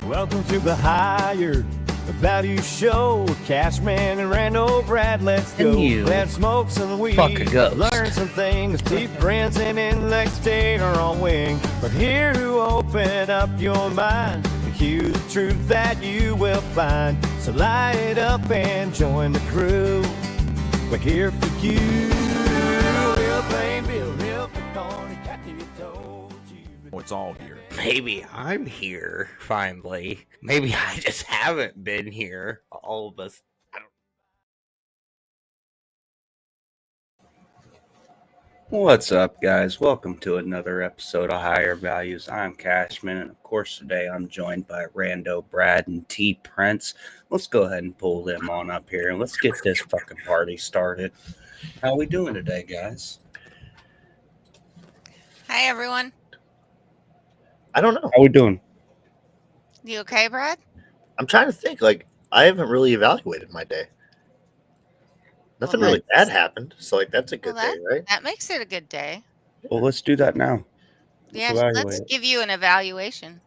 Welcome to the Higher Value Show. Cashman and Randall Brad, let's go. Let's smoke some weed, learn some things. Deep friends and intellect state are on wing. We're here to open up your mind, cue the truth that you will find. So light it up and join the crew. We're here for you. Real plain Bill, real pepperoni, Kathy told you. It's all here. Maybe I'm here finally. Maybe I just haven't been here. All of us. What's up, guys? Welcome to another episode of Higher Values. I'm Cashman, and of course, today I'm joined by Rando, Brad, and T. Prince. Let's go ahead and pull them on up here, and let's get this fucking party started. How we doing today, guys? Hi, everyone. I don't know. How we doing? You okay, Brad? I'm trying to think. Like, I haven't really evaluated my day. Nothing really bad happened. So, like, that's a good day, right? That makes it a good day. Well, let's do that now. Yes, let's give you an evaluation.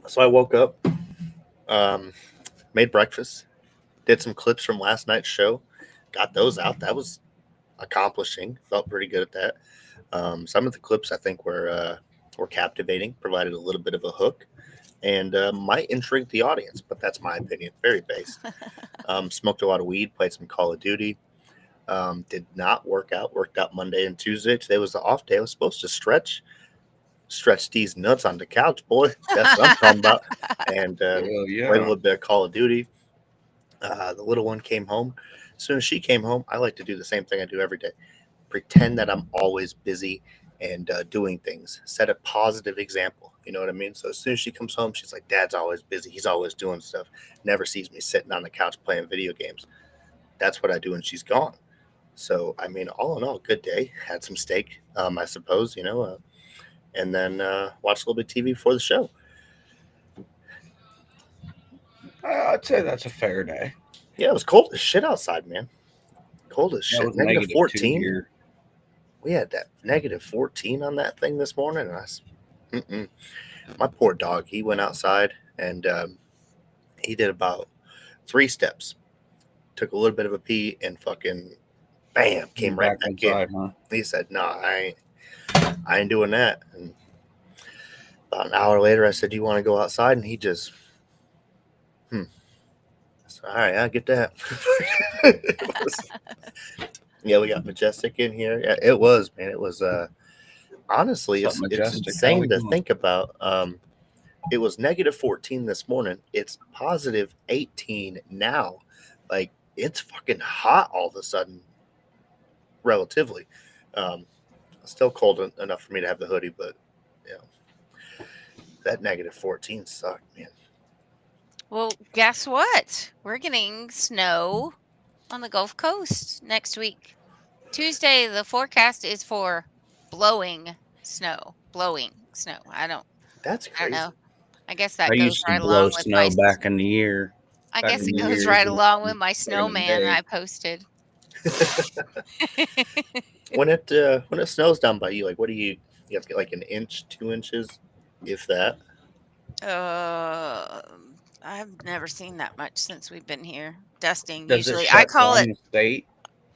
So I woke up, made breakfast, did some clips from last night's show, got those out. That was accomplishing. Felt pretty good at that. Some of the clips I think were captivating, provided a little bit of a hook, and might intrigue the audience, but that's my opinion. Very based. Smoked a lot of weed, played some Call of Duty. Did not work out. Worked out Monday and Tuesday. Today was the off day. I was supposed to stretch these nuts on the couch, boy. That's what I'm talking about. And played a little bit of Call of Duty. The little one came home. As soon as she came home, I like to do the same thing I do every day. Pretend that I'm always busy and doing things. Set a positive example. You know what I mean? So as soon as she comes home, she's like, Dad's always busy. He's always doing stuff. Never sees me sitting on the couch playing video games. That's what I do when she's gone. So, I mean, all in all, good day. Had some steak, I suppose, and then watched a little bit of TV before the show. I'd say that's a fair day. Yeah, it was cold as shit outside, man. Cold as shit. Negative 14. We had that negative 14 on that thing this morning. And my poor dog, he went outside and he did about 3 steps. Took a little bit of a pee and fucking bam, came right back inside, in. Huh? He said, no, I ain't doing that. And about an hour later, I said, do you want to go outside? And he just, I said, all right, I'll get that. Yeah, we got Majestic in here. Yeah, it was, man. It was, honestly, it's insane to think about. It was negative 14 this morning. It's positive 18 now. Like, it's fucking hot all of a sudden, relatively. Still cold enough for me to have the hoodie, but, that negative 14 sucked, man. Well, guess what? We're getting snow on the Gulf Coast next week. Tuesday, the forecast is for blowing snow. That's crazy. I don't know. I guess that I goes used to right blow along with snow back in the year. I guess it goes right along with my snowman I posted. When it snows down by you, like, what do you have to get like an inch, 2 inches, if that? I've never seen that much since we've been here. Dusting, Does usually. I call it. State?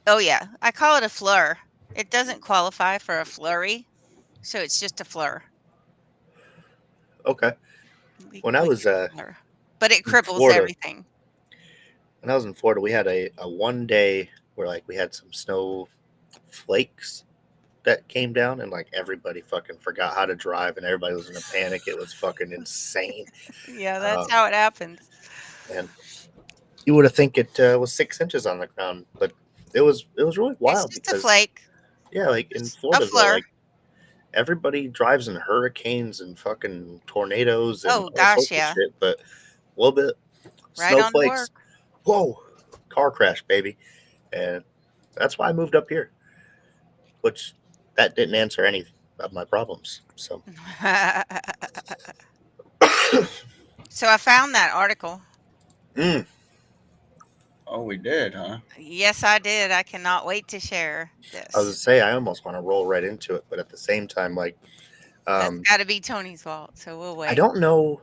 Oh yeah, I call it a flur. It doesn't qualify for a flurry, so it's just a flur. Okay. When I was but it cripples Florida, everything. When I was in Florida, we had a one day where like we had some snow flakes that came down, and like everybody fucking forgot how to drive, and everybody was in a panic. It was fucking insane. Yeah, that's how it happens. And you would have think it was 6 inches on the ground, but it was really wild. It's just a flake. Yeah, like in Florida, like everybody drives in hurricanes and fucking tornadoes and all sorts of shit, but a little bit snowflakes. Whoa, car crash, baby. And that's why I moved up here, which that didn't answer any of my problems. So So I found that article. Oh, we did, huh? Yes, I did. I cannot wait to share this. I was going to say, I almost want to roll right into it, but at the same time, like, That's got to be Tony's fault. So we'll wait. I don't know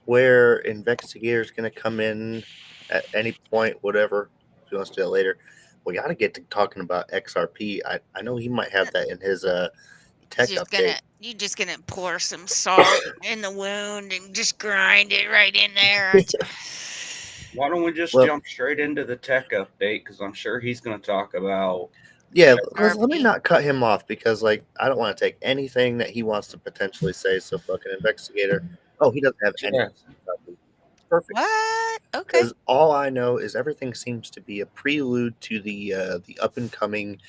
where investigators going to come in at any point, whatever. If he wants to do that later, we got to get to talking about XRP. I know he might have that in his tech update. You're just gonna pour some salt in the wound and just grind it right in there, aren't you? Why don't we just jump straight into the tech update? Because I'm sure he's going to talk about. Yeah, let me not cut him off because, like, I don't want to take anything that he wants to potentially say. So, fucking investigator. Oh, he doesn't have any. Perfect. What? Okay. Because all I know is everything seems to be a prelude to the up and coming.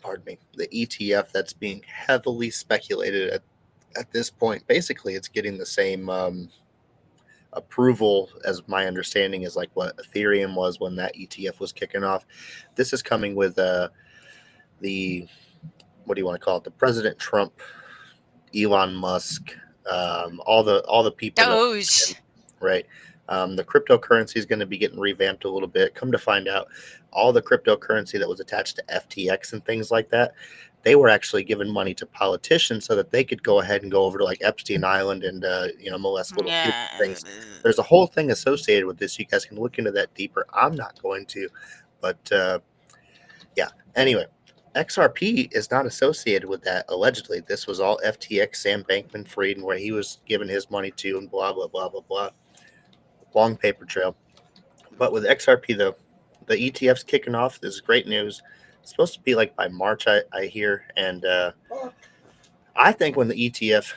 Pardon me, the ETF that's being heavily speculated at this point. Basically, it's getting the same approval as my understanding is like what Ethereum was when that ETF was kicking off. This is coming with the what do you want to call it? The President Trump, Elon Musk, all the people. Doge. Right. The cryptocurrency is going to be getting revamped a little bit. Come to find out, all the cryptocurrency that was attached to FTX and things like that, they were actually giving money to politicians so that they could go ahead and go over to like Epstein Island and molest little things. There's a whole thing associated with this. You guys can look into that deeper. I'm not going to, but yeah. Anyway, XRP is not associated with that. Allegedly, this was all FTX, Sam Bankman-Fried, and where he was giving his money to, and blah blah blah blah blah. Long paper trail. But with XRP, the ETF's kicking off. This is great news. It's supposed to be like by March, I hear. And I think when the ETF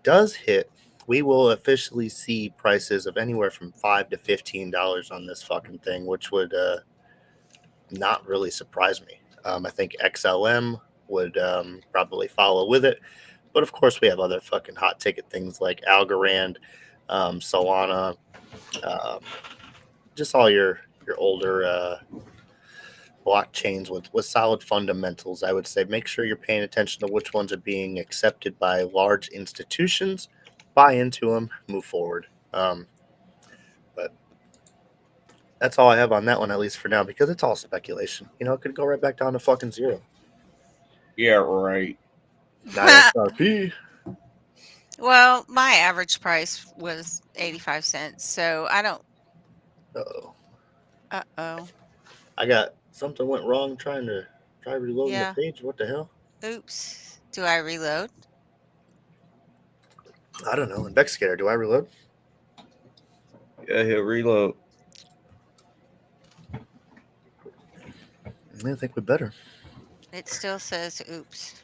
does hit, we will officially see prices of anywhere from $5 to $15 on this fucking thing, which would not really surprise me. I think XLM would probably follow with it. But of course, we have other fucking hot ticket things like Algorand, Solana, just all your older blockchains with solid fundamentals. I would say make sure you're paying attention to which ones are being accepted by large institutions. Buy into them, move forward. But that's all I have on that one, at least for now, because it's all speculation. It could go right back down to fucking zero. Yeah, right. Not XRP. Well, my average price was 85 cents, so I don't. Uh-oh. I got something went wrong trying to reloading the page. What the hell? Oops. Do I reload? I don't know. Investigator, do I reload? Yeah, he'll reload. I think we better. It still says oops.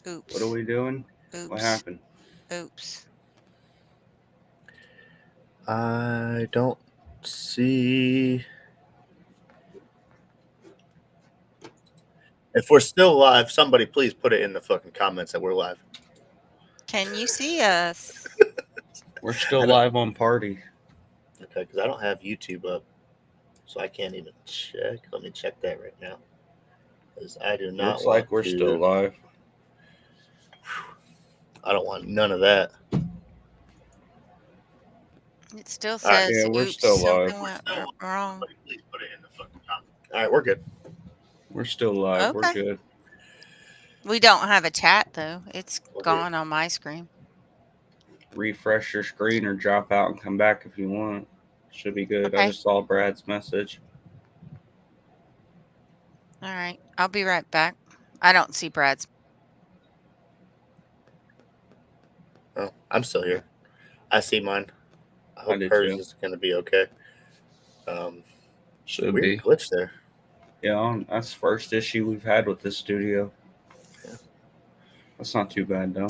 Oops. What are we doing? Oops. What happened? Oops. I don't see. If we're still live, somebody please put it in the fucking comments that we're live. Can you see us? We're still live on Party. Okay, because I don't have YouTube up, so I can't even check. Let me check that right now. Because I do not. Looks like we're still live. I don't want none of that. It still says yeah, we're oops, still something live. went wrong. Please put it in the fucking comments. All right, we're good. We're still live. Okay. We're good. We don't have a chat though. It's gone on my screen. Refresh your screen or drop out and come back if you want. Should be good. Okay. I just saw Brad's message. All right. I'll be right back. I don't see Brad's. Oh, I'm still here. I see mine. I hope did hers too. is going to be okay. Should weird be. glitch there. Yeah, that's the first issue we've had with this studio. Yeah. That's not too bad, though.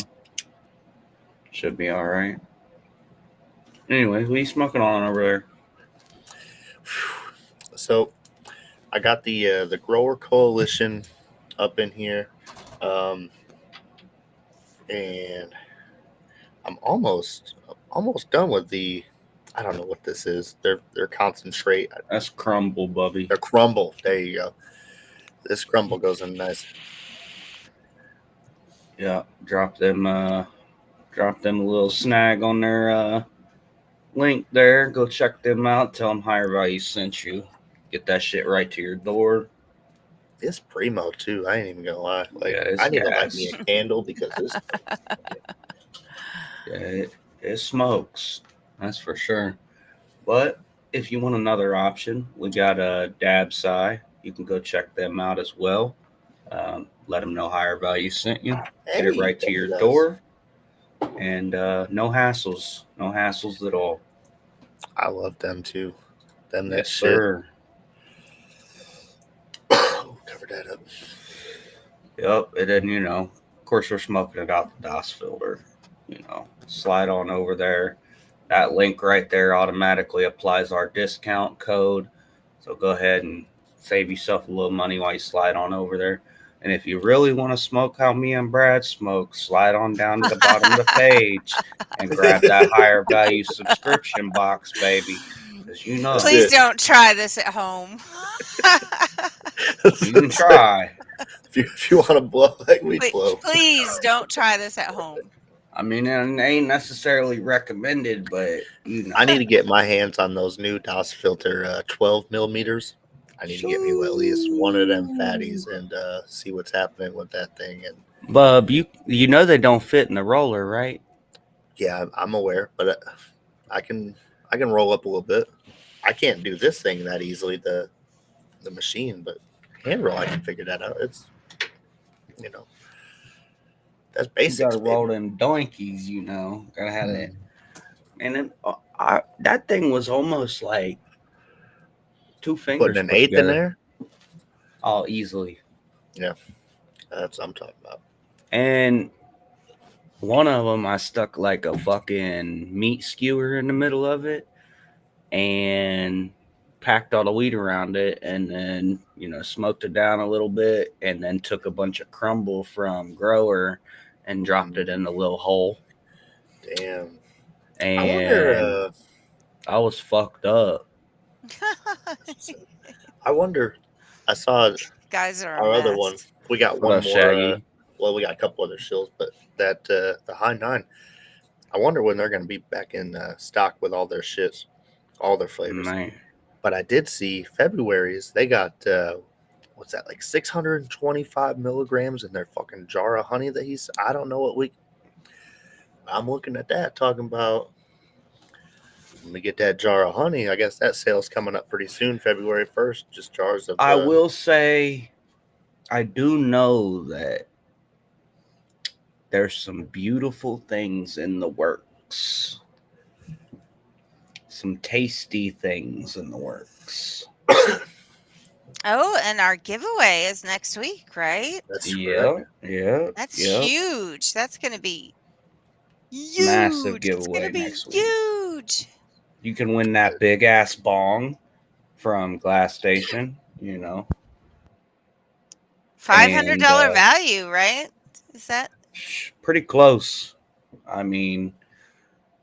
Should be all right. Anyway, what are you smoking on over there? So, I got the Grower Coalition up in here, and I'm almost done with the. I don't know what this is. They're concentrate. That's Crumble, Bubby. They're Crumble. There you go. This Crumble goes in nice. Yeah, drop them a little snag on their link there. Go check them out. Tell them Higher Value sent you. Get that shit right to your door. It's primo too. I ain't even gonna lie. Like, Yeah, it's I need to light gas. me a candle because this. Yeah, it smokes. That's for sure. But if you want another option, we got a Dabsci. You can go check them out as well. Let them know Higher Value sent you. Get it right to your door. And no hassles. No hassles at all. I love them too. Them that Yes, shit. sir. Cover that up. Yep. And then, of course, we're smoking it out the DOS filter. Slide on over there. That link right there automatically applies our discount code. So go ahead and save yourself a little money while you slide on over there. And if you really want to smoke how me and Brad smoke, slide on down to the bottom of the page and grab that Higher Value subscription box, baby. Because Please don't try this at home. You can try. If you want to blow like we blow. Please don't try this at home. I mean, it ain't necessarily recommended, but I need to get my hands on those new DOS filter 12 millimeters. I need to get me at least one of them fatties and see what's happening with that thing. And Bub, you know they don't fit in the roller, right? Yeah, I'm aware, but I can roll up a little bit. I can't do this thing that easily, the machine, but hand roll I can figure that out. It's that's basic. You gotta roll them doinkies, Gotta have it. And that thing was almost like 2 fingers. Putting an eighth together in there? Oh, easily. Yeah. That's what I'm talking about. And one of them, I stuck like a fucking meat skewer in the middle of it and packed all the weed around it and then, smoked it down a little bit and then took a bunch of crumble from grower and dropped it in the little hole. Damn. And I was fucked up. I wonder. I saw guys are our other one. We got one more. We got a couple other shills, but that the High 9. I wonder when they're going to be back in stock with all their shits, all their flavors. Man. But I did see February's. They got what's that, like 625 milligrams in their fucking jar of honey that he's. I don't know what we. I'm looking at that, talking about. Let me get that jar of honey. I guess that sale's coming up pretty soon, February 1st. Just jars of. I will say, I do know that there's some beautiful things in the works. Some tasty things in the works. Oh, and our giveaway is next week, right? That's Yeah. That's huge. That's going to be huge. Massive giveaway next week. Huge. You can win that big ass bong from Glass Station, $500 value, right? Is that pretty close? I mean,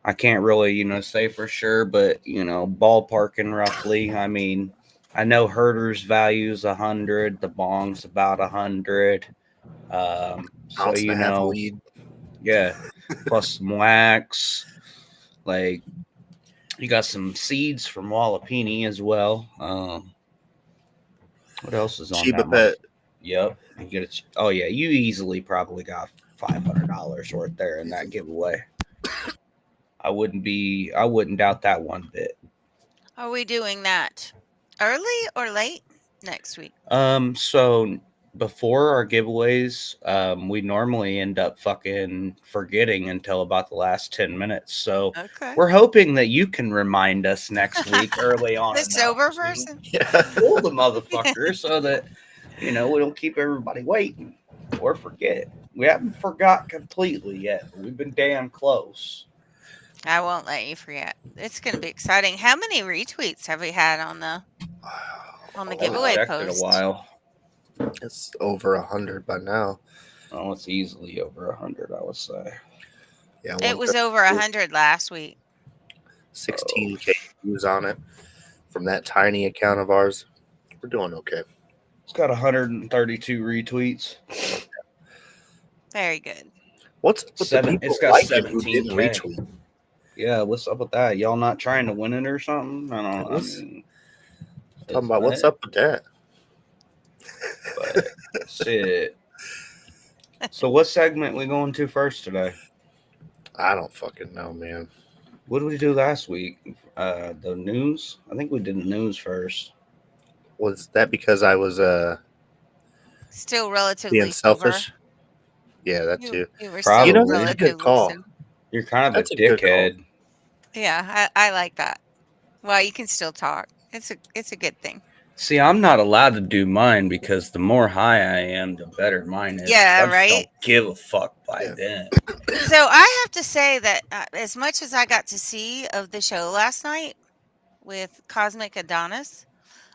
I can't really, say for sure, but ballparking roughly. I mean, I know Herder's value is 100, the bong's about 100. So yeah, plus some wax. Like, you got some seeds from Wallapini as well. What else is on Cheeba Pet? Yep. You get you easily probably got $500 worth there in that giveaway. I wouldn't doubt that one bit. Are we doing that early or late next week? So before our giveaways, we normally end up fucking forgetting until about the last 10 minutes. So we're hoping that you can remind us next week early on. The sober person? Yeah. Fool the motherfucker so that, we don't keep everybody waiting or forget. We haven't forgot completely yet. But we've been damn close. I won't let you forget. It's going to be exciting. How many retweets have we had on the giveaway post? A while. It's over 100 by now. Oh, it's easily over 100, I would say. Yeah, it was over 100 last week. 16K views on it from that tiny account of ours. We're doing okay. It's got 132 retweets. Very good. What's it's got 17 retweets. Yeah, what's up with that? Y'all not trying to win it or something? I don't know. Talking about what's up with that? But shit. So what segment we going to first today? I don't fucking know, man. What did we do last week? The news? I think we did the news first. Was that because I was Still relatively being sober. selfish? Yeah, that You, too. you were Probably. still That's a good relatively call. sober. You're kind of That's a a good call. dickhead. Yeah, I like that. Well, you can still talk. It's a good thing. See, I'm not allowed to do mine because the more high I am, the better mine is. Yeah, I just right? don't give a fuck by Yeah. then. So I have to say that as much as I got to see of the show last night with Cosmic Adonis,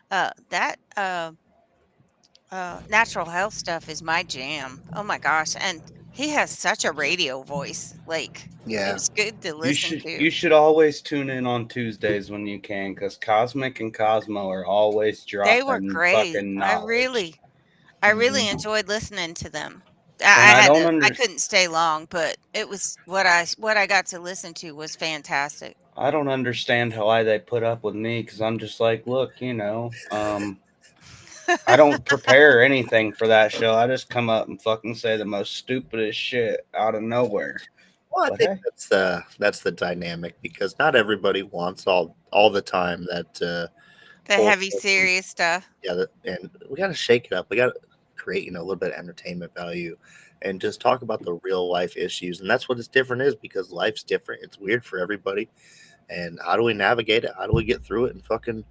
that natural health stuff is my jam. Oh my gosh. And he has such a radio voice. Like, Yeah. it's good to listen to. You should always tune in on Tuesdays when you can, because Cosmic and Cosmo are always dropping They were great. fucking I knowledge. really Mhm. enjoyed listening to them. And I don't I couldn't stay long, but it was what I got to listen to was fantastic. I don't understand why they put up with me, because I'm just like, look, I don't prepare anything for that show. I just come up and fucking say the most stupidest shit out of nowhere. Well, I But think hey, that's the dynamic, because not everybody wants all the time that The full heavy, full- serious stuff. yeah, and we got to shake it up. We got to create, a little bit of entertainment value, and just talk about the real life issues. And that's what it's different is, because life's different. It's weird for everybody. And how do we navigate it? How do we get through it and fucking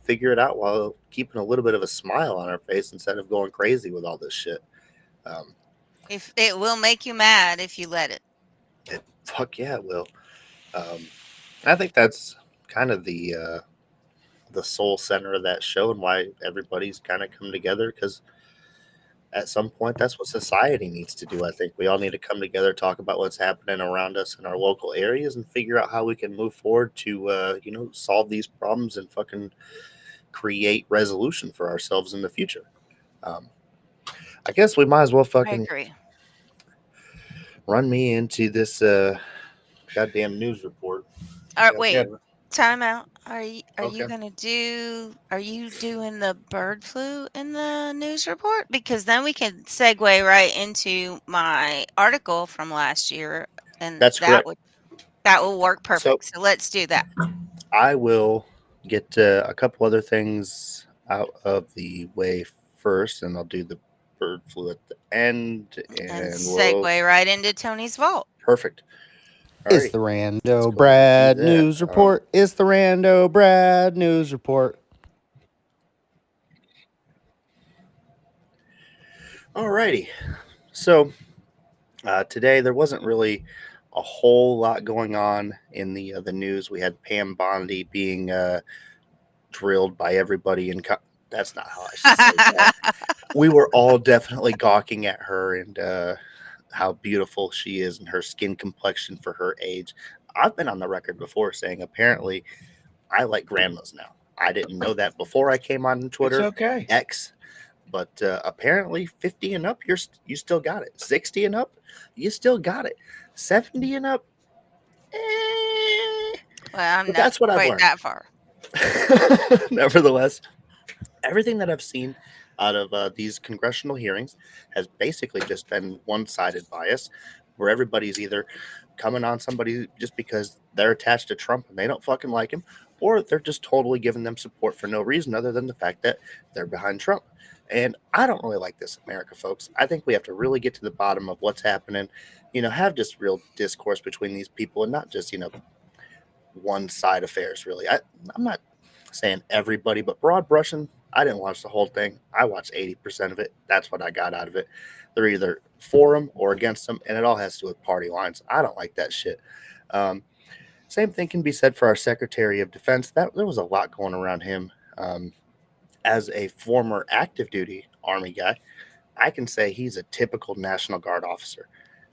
figure it out while keeping a little bit of a smile on our face instead of going crazy with all this shit? If it will make you mad if you let it. Fuck yeah, it will. I think that's kind of the soul center of that show, and why everybody's kind of come together, because at some point that's what society needs to do. I think we all need to come together, talk about what's happening around us in our local areas, and figure out how we can move forward to solve these problems and fucking create resolution for ourselves in the future. I guess we might as well I fucking agree. run me into this goddamn news report. All right, Yeah. wait. Time out. Are Okay. you doing the bird flu in the news report? Because then we can segue right into my article from last year, and That's correct. that will work So perfect. So let's do that. I will get a couple other things out of the way first, and I'll do the bird flu at the end, And and segue right into Tony's vault. perfect. It's Alrighty. the Let's Rando go ahead and Brad do that. News Report. It's the Rando Brad News Report. Alrighty. So today there wasn't really a whole lot going on in the news. We had Pam Bondi being drilled by everybody in. That's not how I should say that. We were all definitely gawking at her and how beautiful she is and her skin complexion for her age. I've been on the record before saying apparently I like grandmas now. I didn't know that before I came on Twitter. it's okay. X, but apparently 50 and up, you still got it. 60 and up, you still got it. 70 and up, Well, I'm but not that's what I've quite learned. that far. Nevertheless, everything that I've seen out of these congressional hearings has basically just been one-sided bias, where everybody's either coming on somebody just because they're attached to Trump and they don't fucking like him, or they're just totally giving them support for no reason other than the fact that they're behind Trump. And I don't really like this, America, folks. I think we have to really get to the bottom of what's happening, have just real discourse between these people and not just, one side affairs, really. I'm not saying everybody, but broad brushing, I didn't watch the whole thing. I watched 80% of it. That's what I got out of it. They're either for them or against them, and it all has to do with party lines. I don't like that shit. Same thing can be said for our Secretary of Defense. There was a lot going around him. As a former active duty Army guy, I can say he's a typical National Guard officer.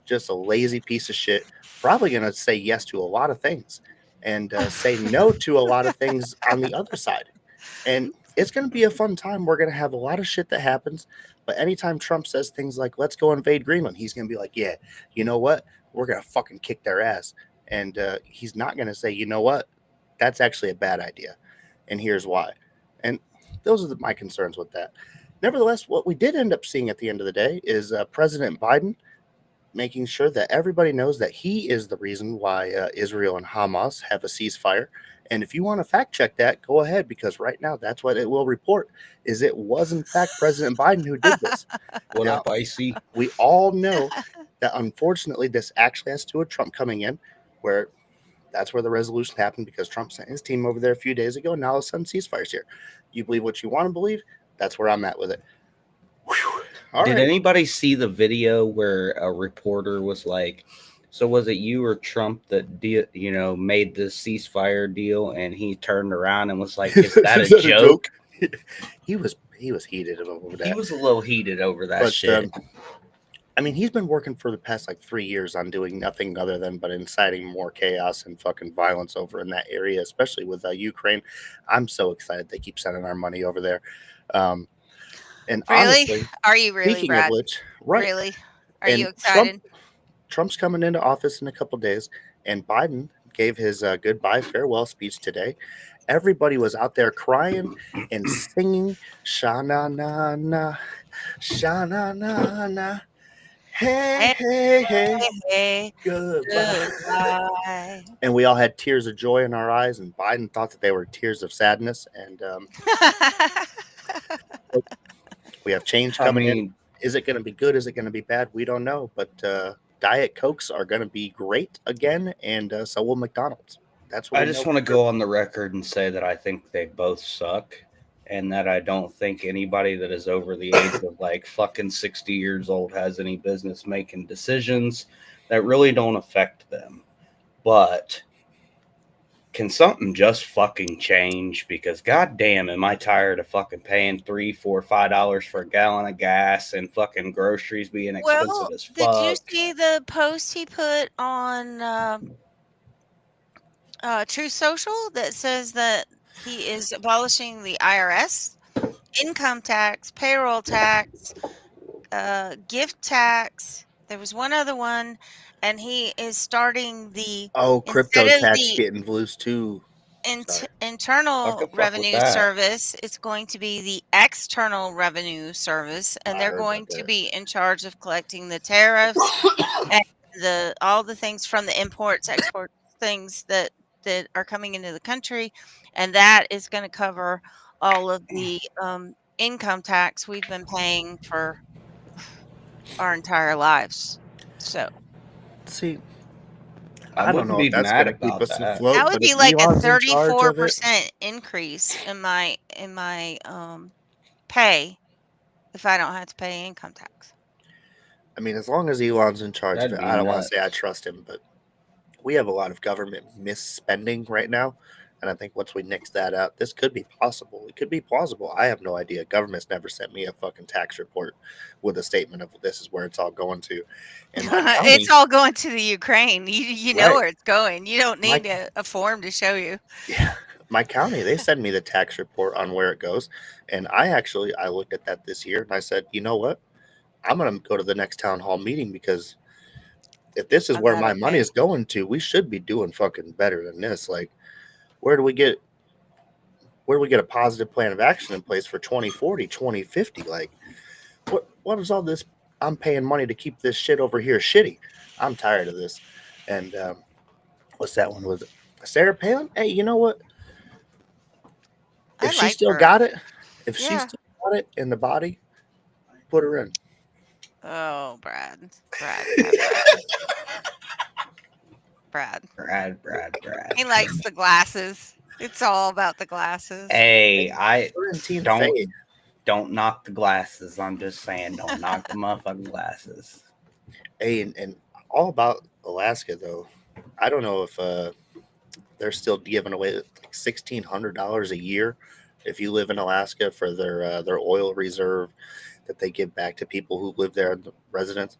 Just a lazy piece of shit. Probably going to say yes to a lot of things and say no to a lot of things on the other side. And it's going to be a fun time. We're going to have a lot of shit that happens. But anytime Trump says things like, let's go invade Greenland, he's going to be like, yeah, you know what? We're going to fucking kick their ass. And he's not going to say, you know what? That's actually a bad idea. And here's why. And those are my concerns with that. nevertheless, what we did end up seeing at the end of the day is President Biden making sure that everybody knows that he is the reason why Israel and Hamas have a ceasefire. And if you want to fact check that, go ahead, because right now that's what it will report, is it was in fact President Biden who did this. What Now, up, Icy? we all know that unfortunately this actually has to do with Trump coming in, where that's where the resolution happened, because Trump sent his team over there a few days ago, and now all of a sudden ceasefire's here. You believe what you want to believe. That's where I'm at with it. Did anybody see the video where a reporter was like, so was it you or Trump that made the ceasefire deal? And he turned around and was like, is that a joke? He was heated over that. He was a little heated over that shit. I mean, he's been working for the past 3 years on doing nothing other than but inciting more chaos and fucking violence over in that area, especially with Ukraine. I'm so excited they keep sending our money over there. And really? Honestly, are you really, speaking Brad? of which, right? Really? Are you excited? Trump's coming into office in a couple days, and Biden gave his goodbye farewell speech today. Everybody was out there crying and singing "Sha-na na na, sha-na na na, hey hey hey, Hey, goodbye." And we all had tears of joy in our eyes, and Biden thought that they were tears of sadness. And we have change coming in. Is it going to be good? Is it going to be bad? We don't know. But Diet Cokes are going to be great again, and so will McDonald's. That's what I just want to go on the record and say that I think they both suck, and that I don't think anybody that is over the age of fucking 60 years old has any business making decisions that really don't affect them. But can something just fucking change? Because goddamn, am I tired of fucking paying $3, $4, $5 for a gallon of gas and fucking groceries being expensive as fuck. Did you see the post he put on Truth Social that says that he is abolishing the IRS, income tax, payroll tax, gift tax? There was one other one, and he is starting the crypto tax getting loose too. Internal revenue service. It's going to be the external revenue service, and they're going to be in charge of collecting the tariffs and all the things from the imports, export things that are coming into the country, and that is going to cover all of the income tax we've been paying for our entire lives. So, see, I don't know if that's going to keep us afloat. That would be like a 34% increase in my pay if I don't have to pay income tax. I mean, as long as Elon's in charge of it, I don't want to say I trust him, but we have a lot of government misspending right now. And I think once we nix that out, this could be possible. It could be plausible. I have no idea. Government's never sent me a fucking tax report with a statement of this is where it's all going to. And it's all going to the Ukraine. You know where it's going. You don't need a form to show you. Yeah. My county, they send me the tax report on where it goes. And I looked at that this year and I said, you know what? I'm going to go to the next town hall meeting, because if this is where my money is going to, we should be doing fucking better than this. Like, where do we get a positive plan of action in place for 2040, 2050? Like, what is all this? I'm paying money to keep this shit over here shitty. I'm tired of this. And what's that one? Was it Sarah Palin? Hey, you know what? If she still got it, in the body, put her in. Oh, Brad. He likes the glasses. It's all about the glasses. Hey, don't knock the glasses. I'm just saying, don't knock the motherfucking glasses. Hey, and all about Alaska though. I don't know if they're still giving away like $1,600 a year if you live in Alaska for their oil reserve that they give back to people who live there, the residents.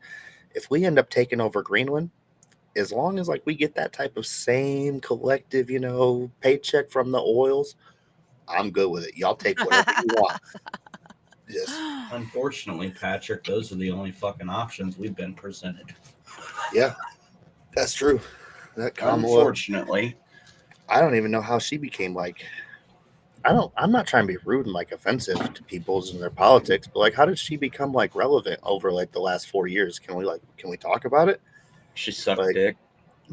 If we end up taking over Greenland, as long as we get that type of same collective, paycheck from the oils, I'm good with it. Y'all take whatever you want. Yes. Unfortunately, Patrick, those are the only fucking options we've been presented. Yeah, that's true. That Kamala, unfortunately, I don't even know how she became I'm not trying to be rude and like offensive to people's and their politics, but like, how did she become like relevant over like the last 4 years? Can we talk about it? She sucked Like, dick.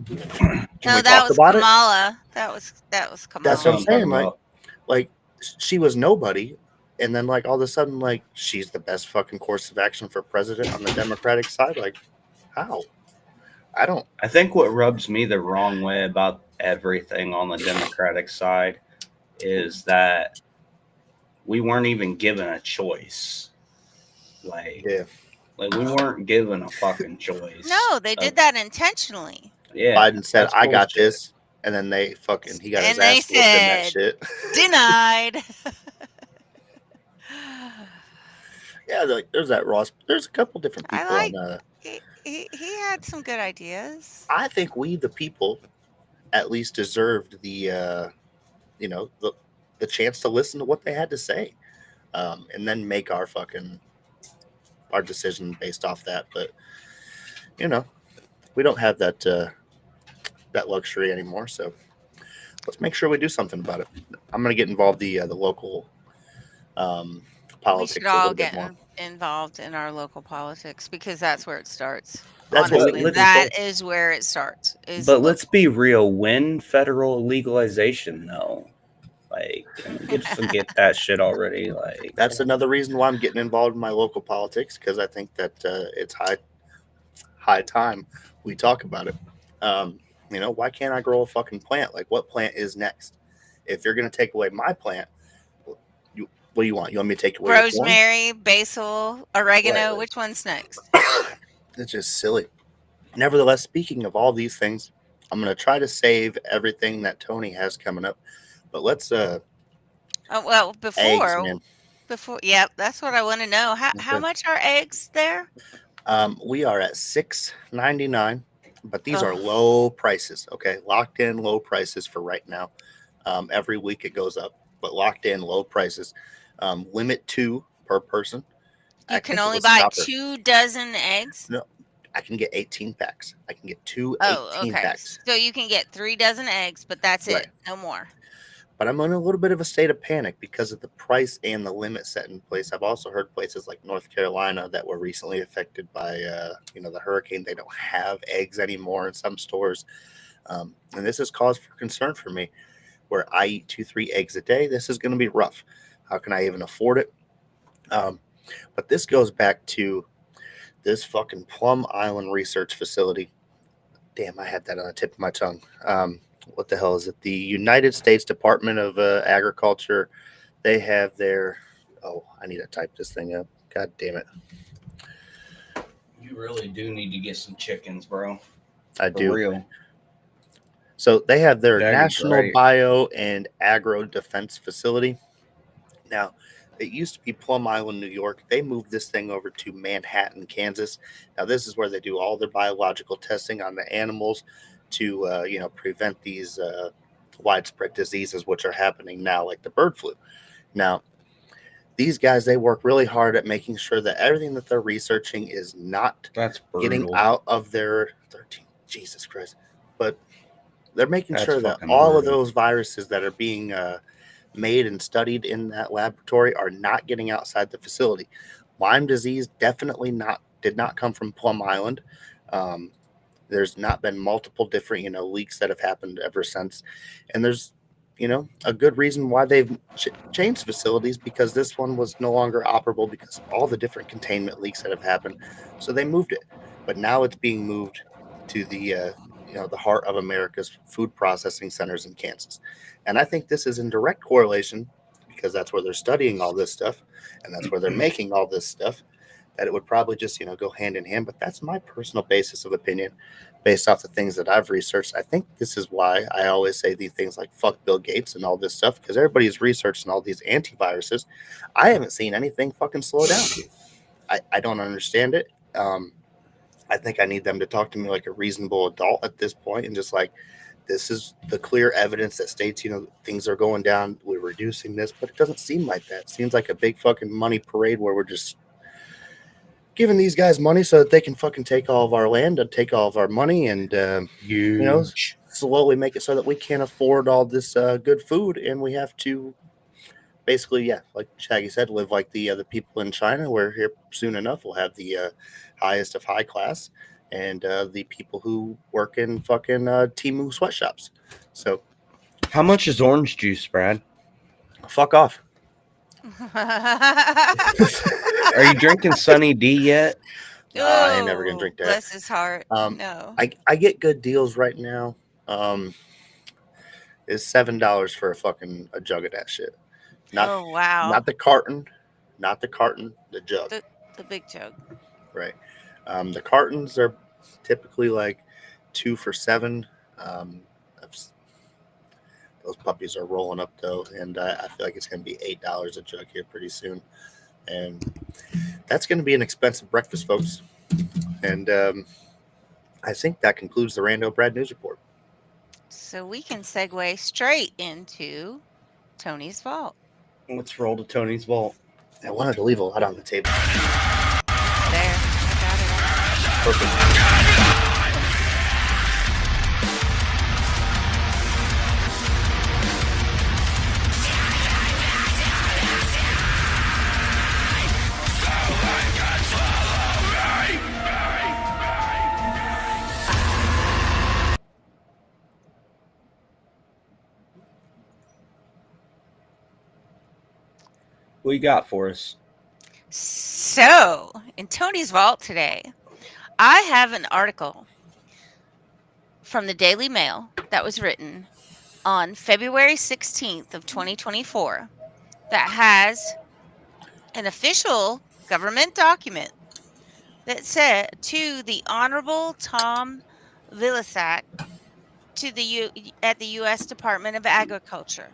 can No, we that talk was about it? Kamala. That was That's That's what I'm what I'm Kamala. talking saying. about. Like she was nobody, and then like all of a sudden, like she's the best fucking course of action for president on the Democratic side. Like, how? I don't. I think what rubs me the wrong way about everything on the Democratic side is that we weren't even given a choice. Like, Yeah. we weren't given a fucking choice. No, they did that intentionally. Yeah, Biden said, that's "I got bullshit. this," and then he got his And they ass whooped in that said, shit. denied. Yeah, like there's that Ross. There's a couple different I people like on. he had some good ideas. I think we, the people, at least deserved the the chance to listen to what they had to say, and then make our decision based off that. But we don't have that luxury anymore. So let's make sure we do something about it. I'm gonna get involved the local We politics should a all little bit get more. involved in our local politics because that's where it starts. That's what we Honestly, need to that do. is where it starts. But let's be real. When federal legalization, though, like, can we just forget that shit already? Like, That's another reason why I'm getting involved in my local politics, because I think that it's high time we talk about it. Why can't I grow a fucking plant? Like, what plant is next? If you're gonna take away my plant, what do you want? You want me to take away your corn? rosemary, basil, oregano. Right. Which one's next? It's just silly. Nevertheless, speaking of all these things, I'm gonna try to save everything that Tony has coming up. But let's Oh well, eggs, man. Yep, that's what I want to know. How Okay. much are eggs there? We are at $6.99, but these are Ugh. low prices. Okay, locked in low prices for right now. Every week it goes up, but locked in low prices. Limit 2 per person. You can only buy 2 dozen eggs. No, I can get 18 packs. I can get two Oh, 18 okay. packs. So you can get 3 dozen eggs, but that's Right. it. No more. But I'm in a little bit of a state of panic because of the price and the limit set in place. I've also heard places like North Carolina that were recently affected by the hurricane. They don't have eggs anymore in some stores, and this is cause for concern for me. Where I eat 2-3 eggs a day, this is going to be rough. How can I even afford it? But this goes back to this fucking Plum Island research facility. Damn, I had that on the tip of my tongue. What the hell is it? The United States Department of Agriculture. They have their. Oh, I need to type this thing up. God damn it. you really do need to get some chickens, bro. I do. For real. So they have their That'd be National great. Bio and Agro Defense Facility. Now, it used to be Plum Island, New York. They moved this thing over to Manhattan, Kansas. Now, this is where they do all their biological testing on the animals to, prevent these widespread diseases, which are happening now, like the bird flu. Now, these guys, they work really hard at making sure that everything that they're researching is not That's getting brutal. out of their 13. Jesus Christ. But they're making That's sure that fucking all of brutal. those viruses that are being made and studied in that laboratory are not getting outside the facility. Lyme disease definitely did not come from Plum Island. There's not been multiple different, leaks that have happened ever since. And there's, a good reason why they've changed facilities, because this one was no longer operable because of all the different containment leaks that have happened. So they moved it. But now it's being moved to the heart of America's food processing centers in Kansas. And I think this is in direct correlation, because that's where they're studying all this stuff and that's where they're making all this stuff, that it would probably just, go hand in hand. But that's my personal basis of opinion based off the things that I've researched. I think this is why I always say these things like fuck Bill Gates and all this stuff, because everybody's researching all these antiviruses. I haven't seen anything fucking slow down. I don't understand it. I think I need them to talk to me like a reasonable adult at this point, and just like, this is the clear evidence that states, things are going down. We're reducing this, but it doesn't seem like that. It seems like a big fucking money parade where we're just giving these guys money so that they can fucking take all of our land and take all of our money and, slowly make it so that we can't afford all this good food, and we have to basically, yeah, like Shaggy said, live like the other people in China, where here soon enough we'll have the highest of high class and the people who work in fucking Temu sweatshops. So, How much is orange juice, Brad? fuck off. Are you drinking Sunny D yet? I ain't never gonna drink that. Bless his heart. No. I get good deals right now. It's $7 for a jug of that shit. Oh wow. Not the carton, the jug. The big jug. Right. The cartons are typically like 2 for $7. Those puppies are rolling up though, and I feel like it's going to be $8 a jug here pretty soon, and that's going to be an expensive breakfast, folks. And I think that concludes the Rando Brad News Report. So we can segue straight into Tony's Vault. Let's roll to Tony's Vault. I wanted to leave a lot on the table. There, I got it. Perfect. What you got for us? So, in Tony's Vault today, I have an article from the Daily Mail that was written on February 16th of 2024 that has an official government document that said to the Honorable Tom Vilsack at the U.S. Department of Agriculture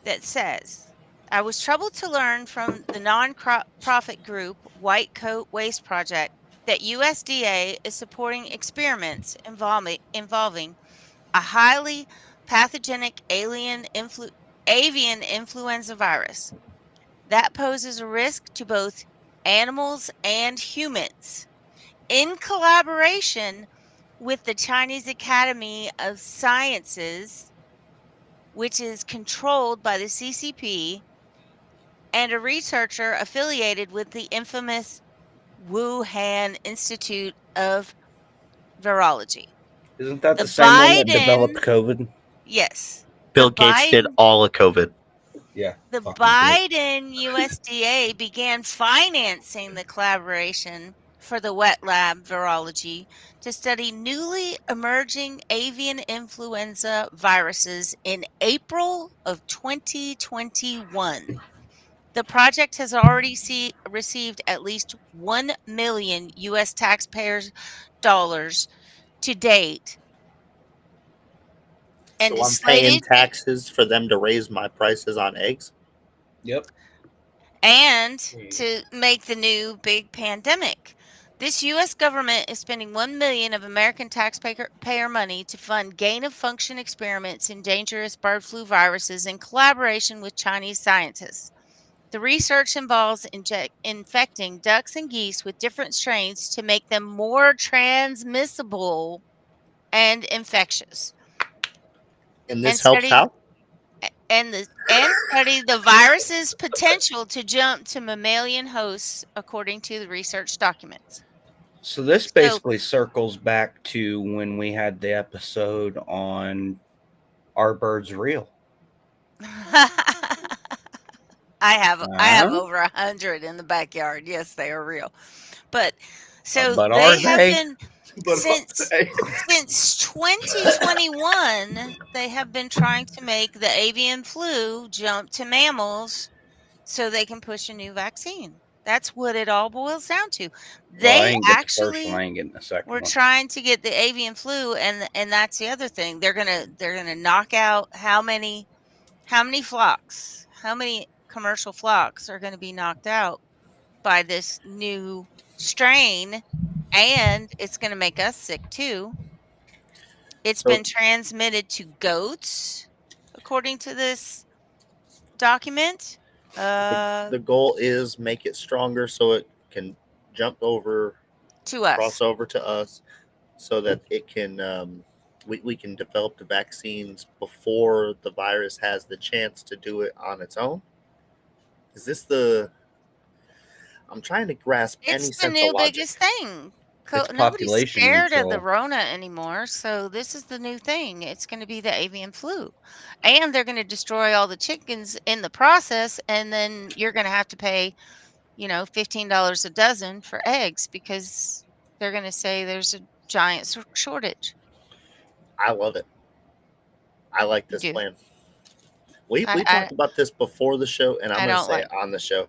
that says, I was troubled to learn from the non-profit group White Coat Waste Project that USDA is supporting experiments involving a highly pathogenic avian influenza virus that poses a risk to both animals and humans. In collaboration with the Chinese Academy of Sciences, which is controlled by the CCP, and a researcher affiliated with the infamous Wuhan Institute of Virology. Isn't that the same one that developed COVID? Yes. Bill Gates did all of COVID. Yeah. The Biden USDA began financing the collaboration for the wet lab virology to study newly emerging avian influenza viruses in April of 2021. The project has already received at least $1 million U.S. taxpayers' dollars to date. And so I'm paying taxes for them to raise my prices on eggs? Yep. And to make the new big pandemic. This U.S. government is spending $1 million of American taxpayer money to fund gain-of-function experiments in dangerous bird flu viruses in collaboration with Chinese scientists. The research involves infecting ducks and geese with different strains to make them more transmissible and infectious. And this helps how? And study the virus's potential to jump to mammalian hosts, according to the research documents. So this basically circles back to when we had the episode on Are Birds Real? I have over 100 in the backyard. Yes, they are real. But they have been since 2021. They have been trying to make the avian flu jump to mammals so they can push a new vaccine. That's what it all boils down to. They actually were trying to get the avian flu, and that's the other thing. They're gonna knock out how many flocks, how many commercial flocks are going to be knocked out by this new strain, and it's going to make us sick too. It's been transmitted to goats, according to this document. The goal is make it stronger so it can jump over to us, cross over to us, so that it can we can develop the vaccines before the virus has the chance to do it on its own. Is this the? I'm trying to grasp any It's the sense new of logic. biggest thing. It's Nobody's population scared of the control. Rona anymore, so this is the new thing. It's going to be the avian flu, and they're going to destroy all the chickens in the process, and then you're going to have to pay, $15 a dozen for eggs because they're going to say there's a giant shortage. I love it. I like You this do. plan. We I talked about this before the show, and I'm I going to don't say like it on the show.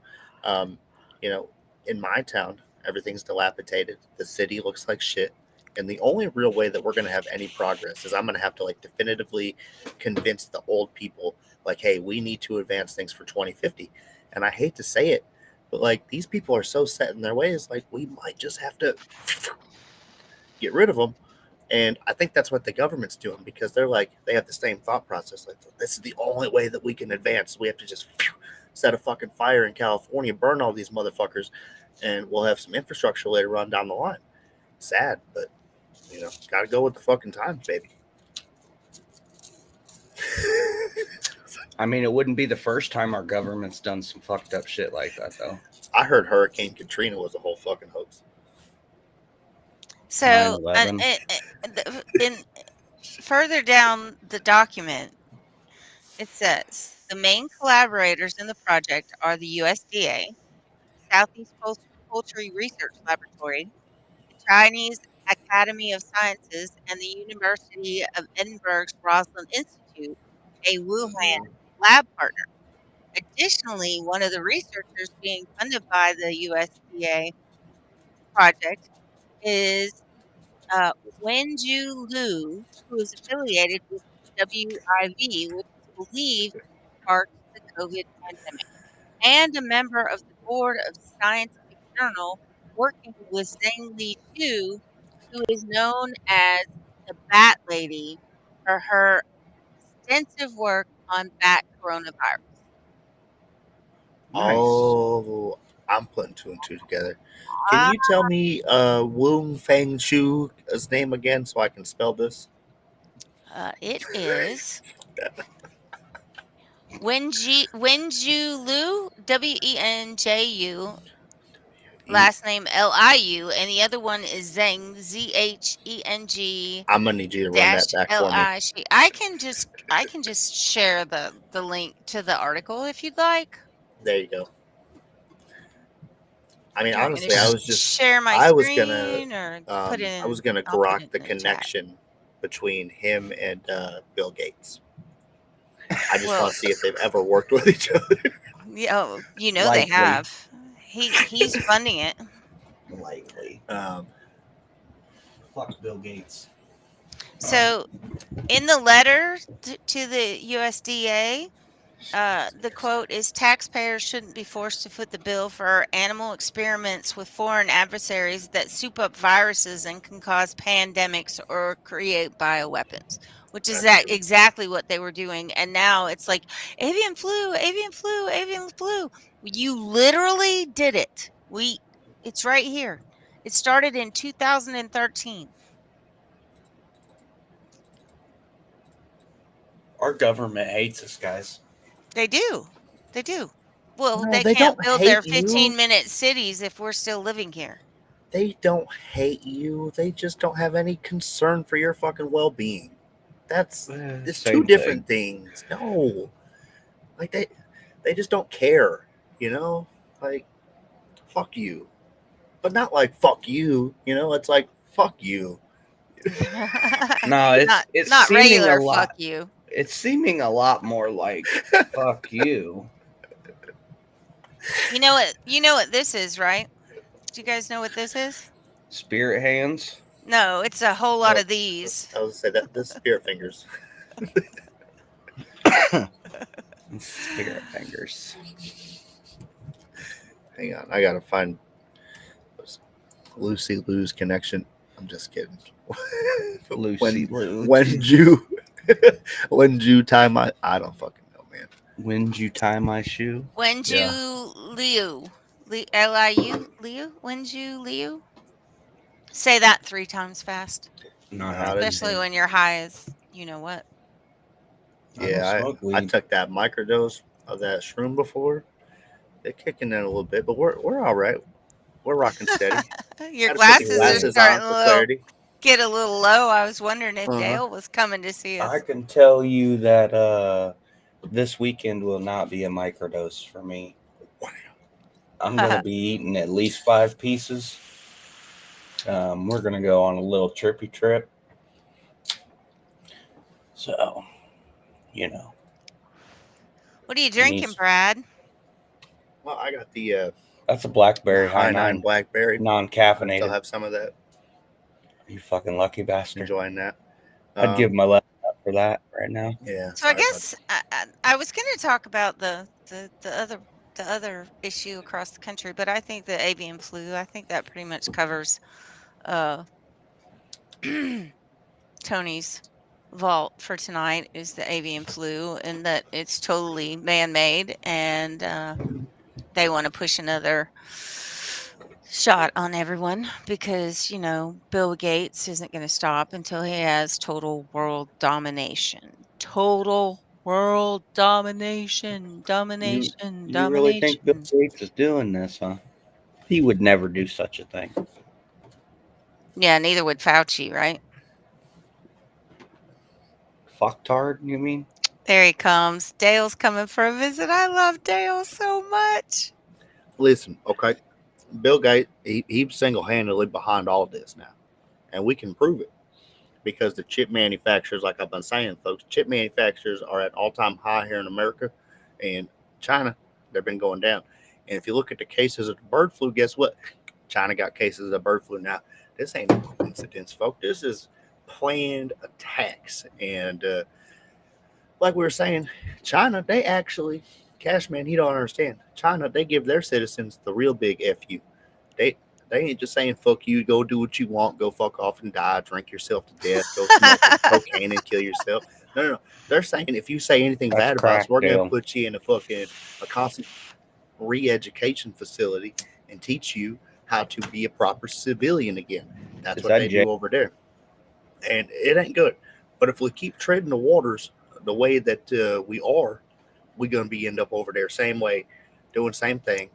In my town, everything's dilapidated. The city looks like shit. And the only real way that we're going to have any progress is I'm going to have to definitively convince the old people, hey, we need to advance things for 2050. And I hate to say it, but these people are so set in their ways, we might just have to get rid of them. And I think that's what the government's doing, because they have the same thought process. This is the only way that we can advance. We have to just set a fucking fire in California, burn all these motherfuckers, and we'll have some infrastructure later on down the line. Sad, but gotta go with the fucking times, baby. I mean, it wouldn't be the first time our government's done some fucked up shit like that, though. I heard Hurricane Katrina was a whole fucking hoax. so. 9/11. In further down the document, it says the main collaborators in the project are the USDA, Southeast Poultry Research Laboratory, the Chinese Academy of Sciences, and the University of Edinburgh's Roslin Institute, a Wuhan lab partner. Additionally, one of the researchers being funded by the USDA project is Wenju Liu, who is affiliated with WIV, which is believed to spark the COVID pandemic, and a member of the board of Scientific Journal working with Zhang Li Shu, who is known as the Bat Lady for her extensive work on bat coronavirus. Nice. Oh, I'm putting two and two together. Can you tell me Wong Feng Shu's name again so I can spell this? It is Wenju Liu, Wenju, last name Liu, and the other one is Zheng, Zheng I'm gonna need you to run dash that back for me. Li. I can just share the link to the article if you'd like. There you go. I mean, Do you want me honestly, to I was just share my I was screen gonna or put it in? I was gonna I'll put grok it the in the chat. connection between him and Bill Gates. I just Well, want to see if they've ever worked with each other. yeah, they Likely. have. He's funding it. Likely. Fuck Bill Gates. So, in the letter to the USDA, the quote is, taxpayers shouldn't be forced to foot the bill for animal experiments with foreign adversaries that soup up viruses and can cause pandemics or create bioweapons, which is exactly what they were doing. And now it's like avian flu, avian flu, avian flu. You literally did it. It's right here. It started in 2013. Our government hates us, guys. They do. They do. Well, No, they they can't don't build their hate you. 15-minute cities if we're still living here. They don't hate you. They just don't have any concern for your fucking well-being. It's two different things. No, they just don't care. Fuck you, but not fuck you. It's fuck you. No, it's not seeming regular a lot. fuck you. It's seeming a lot more like fuck you. You know what this is, right? Do you guys know what this is? Spirit hands. No, it's a whole lot of these. I was say that the spirit fingers. Spirit fingers. Hang on, I gotta find Lucy Lou's connection. I'm just kidding. Lucy Lou. When you tie my, I don't fucking know, man. When you tie my shoe? Wenju Liu. Liu? Liu? Wenju Liu? Say that 3 times fast. Especially when you're high as you know what. Yeah, I took that microdose of that shroom before. They're kicking in a little bit, but we're all right. We're rocking steady. Your Had to put the glasses are glasses on starting for clarity. get a little low. I was wondering if Uh-huh. Dale was coming to see us. I can tell you that this weekend will not be a microdose for me. I'm going to be eating at least 5 pieces. We're going to go on a little trippy trip. So, you know. What are you drinking, Brad? Well, I got the that's a blackberry high 9 blackberry. Non-caffeinated. I still have some of that. You fucking lucky bastard. Enjoying that. I'd give my left up for that right now. Yeah. So I guess I was going to talk about the other issue across the country, but I think the avian flu. I think that pretty much covers Tony's vault for tonight is the avian flu, and that it's totally man-made, and they want to push another shot on everyone because, you know, Bill Gates isn't going to stop until he has total world domination. Total world domination. You really think Bill Gates is doing this, huh? He would never do such a thing. Yeah, neither would Fauci, right? Fucktard, you mean? There he comes. Dale's coming for a visit. I love Dale so much. Listen, okay. Bill Gates, he's single-handedly behind all this now. And we can prove it. Because the chip manufacturers, like I've been saying, folks, chip manufacturers are at all-time high here in America. And China, they've been going down. And if you look at the cases of the bird flu, guess what? China got cases of bird flu now. This ain't no coincidence, folks. This is planned attacks. And like we were saying, China, they actually, Cashman, he don't understand. China, they give their citizens the real big FU. They ain't just saying, fuck you, go do what you want, go fuck off and die, drink yourself to death, go smoke cocaine and kill yourself. No. They're saying if you say anything bad about us, we're going to put you in a constant re-education facility and teach you how to be a proper civilian again. That's what they do over there. And it ain't good. But if we keep treading the waters the way that we are, we're going to be end up over there same way, doing the same thing,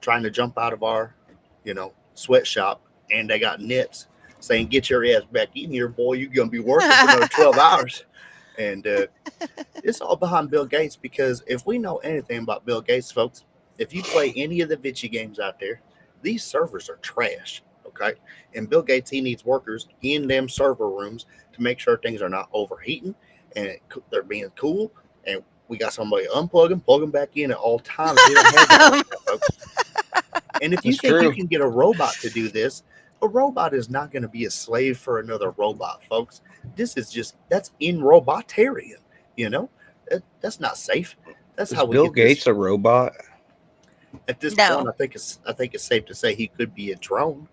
trying to jump out of our, sweatshop, and they got nets saying, get your ass back in here, boy. You're going to be working for another 12 hours. And it's all behind Bill Gates, because if we know anything about Bill Gates, folks, if you play any of the Vichy games out there, these servers are trash, okay? And Bill Gates, he needs workers in them server rooms to make sure things are not overheating and they're being cool. And we got somebody unplug them, plug them back in at all times. We don't have that, folks. And if you think you can get a robot to do this, a robot is not going to be a slave for another robot, folks. This is that's in robotarian, That's not safe. That's how we Bill Gates a robot? At this point, I think it's safe to say he could be a drone.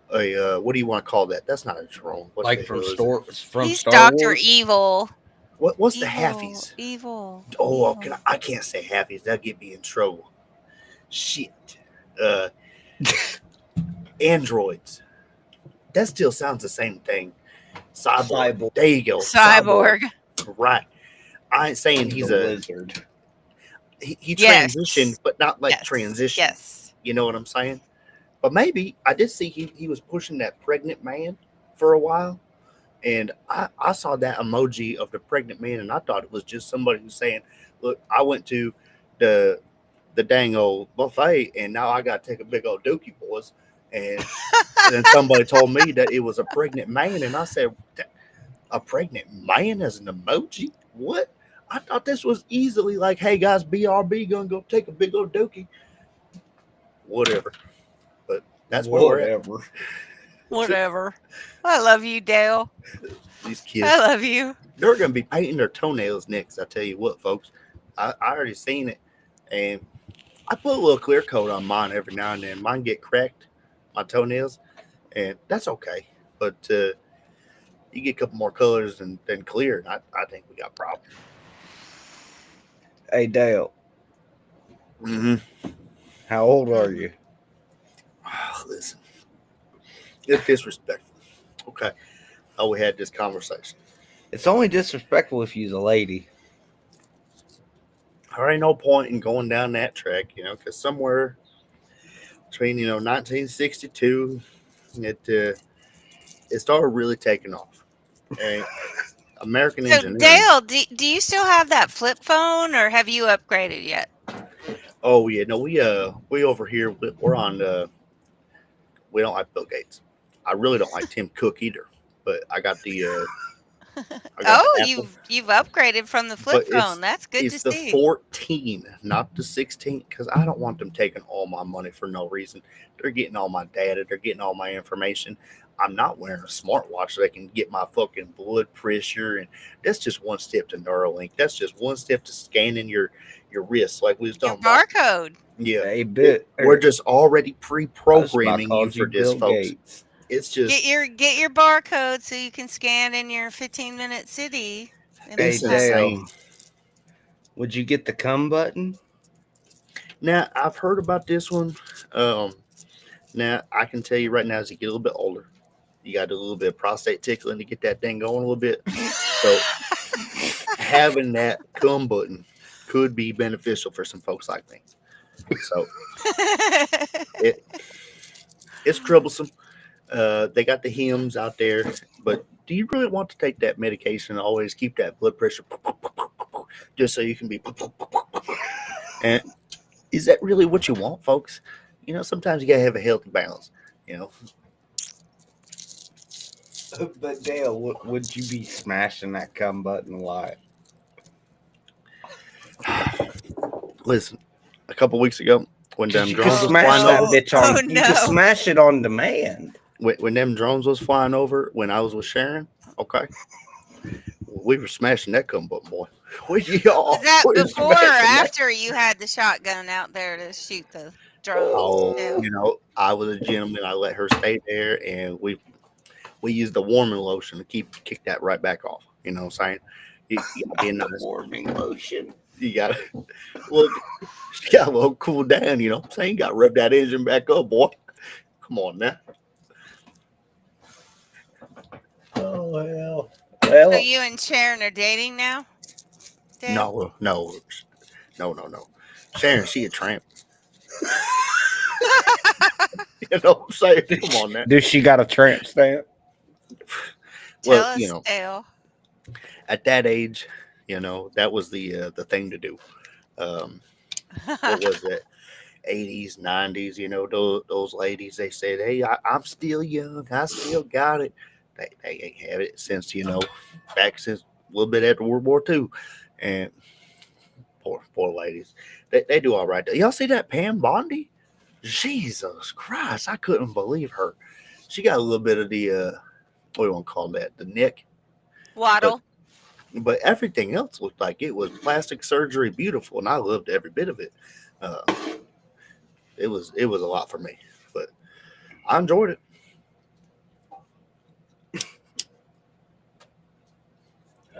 What do you want to call that? That's not a drone. He's Star Dr. Wars? Evil. What's the halfies? Evil. Oh, I can't say halfies. That'll get me in trouble. Shit. Androids. That still sounds the same thing. Cyborg. There you go. Cyborg. Right. I ain't saying he's a lizard. He transitioned, but not like transition. Yes. You know what I'm saying? But maybe I did see he was pushing that pregnant man for a while. And I saw that emoji of the pregnant man, and I thought it was just somebody who's saying, look, I went to the dang old buffet, and now I got to take a big old dookie, boys. And then somebody told me that it was a pregnant man, and I said, a pregnant man as an emoji? What? I thought this was easily like, hey, guys, BRB going to go take a big old dookie. Whatever. But that's where we're at. Whatever. I love you, Dale. These kids. I love you. They're going to be painting their toenails next. I tell you what, folks. I already seen it. And I put a little clear coat on mine every now and then. Mine get cracked, my toenails. And that's okay. But you get a couple more colors than clear. And I think we got problems. Hey, Dale. Mm-hmm. How old are you? Oh, listen. It's disrespectful. Okay. Oh, we had this conversation. It's only disrespectful if you're a lady. there ain't no point in going down that track, because somewhere between 1962, it started really taking off. And American So engineering. Dale, do you still have that flip phone, or have you upgraded yet? Oh yeah, no, we over here we're on. We don't like Bill Gates. I really don't like Tim Cook either. But I got the Apple. You've upgraded from the flip But phone. That's good to it's the see. 14, not the 16, because I don't want them taking all my money for no reason. They're getting all my data. They're getting all my information. I'm not wearing a smartwatch so they can get my fucking blood pressure, and that's just one step to Neuralink. That's just one step to scanning your wrist, like we was Your talking about. barcode. Yeah, Hey, bit. we're just already I was about pre-programming you called for this, Bill folks. Gates. It's just Get your barcode so you can scan in your 15-minute city. Hey, it's Dale, insane. would you get the come button? Now I've heard about this one. Now I can tell you right now, as you get a little bit older, you got to do a little bit of prostate tickling to get that thing going a little bit. So having that come button could be beneficial for some folks like me. So it's troublesome. They got the hymns out there, but do you really want to take that medication and always keep that blood pressure just so you can be? And is that really what you want, folks? Sometimes you gotta have a healthy balance. But Dale, would you be smashing that come button a lot? Listen, a couple weeks ago when them You drones could was smash flying that over, bitch on. Oh, You could no. smash it on demand. when them drones was flying over, when I was with Sharon, okay, we were smashing that come button, boy. Was that before or after you had the shotgun out there to shoot the drones? Oh, Yeah. I was a gentleman. I let her stay there, and we used the warming lotion to kick that right back off. You know what I'm saying? You gotta be nice. Warming lotion. You gotta look. She got a little cool down. You know what I'm saying? You gotta rub that engine back up, boy. Come on now. Oh well. So you and Sharon are dating now? Dale? No. Sharon, she a tramp. You know what I'm saying? Come on now. Does she got a tramp stamp? Tell Well, us, Dale. at that age, that was the thing to do. What was it? 80s, 90s, those ladies, they said, hey, I'm still young. I still got it. They ain't had it since, back since a little bit after World War II. And poor ladies. They do all right. Y'all see that Pam Bondi? Jesus Christ. I couldn't believe her. She got a little bit of the, what do you want to call that? The neck. Waddle. But everything else looked like it was plastic surgery beautiful. And I loved every bit of it. It was a lot for me, but I enjoyed it.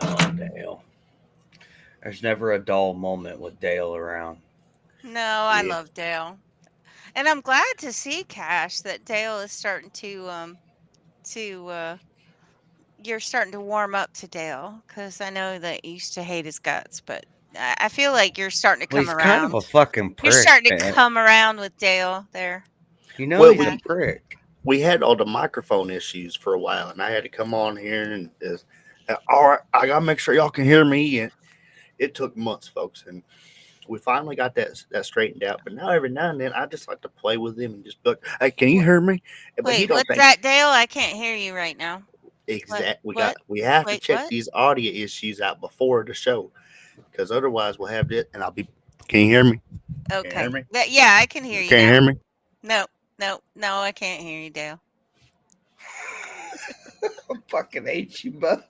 Oh, Dale. There's never a dull moment with Dale around. No, I Yeah. love Dale. And I'm glad to see, Cash, that Dale is starting to you're starting to warm up to Dale, because I know that you used to hate his guts, but I feel like you're starting to come He's around. kind of a fucking prick. You're starting to man. come around with Dale there. Well, He's a prick. We had all the microphone issues for a while, and I had to come on here and all right, I gotta make sure y'all can hear me. And it took months, folks, and we finally got that straightened out. But now every now and then, I just like to play with him and just be like, "Hey, can you hear me?" But he Wait, don't what's think that, Dale? I can't hear you right now. exactly. What? We have to Wait, check what? these audio issues out before the show, because otherwise we'll have it, and I'll be. Can you hear me? Okay. Can you hear me? Yeah, I can hear you Can you now. hear me? No, I can't hear you, Dale. I fucking hate you, bud.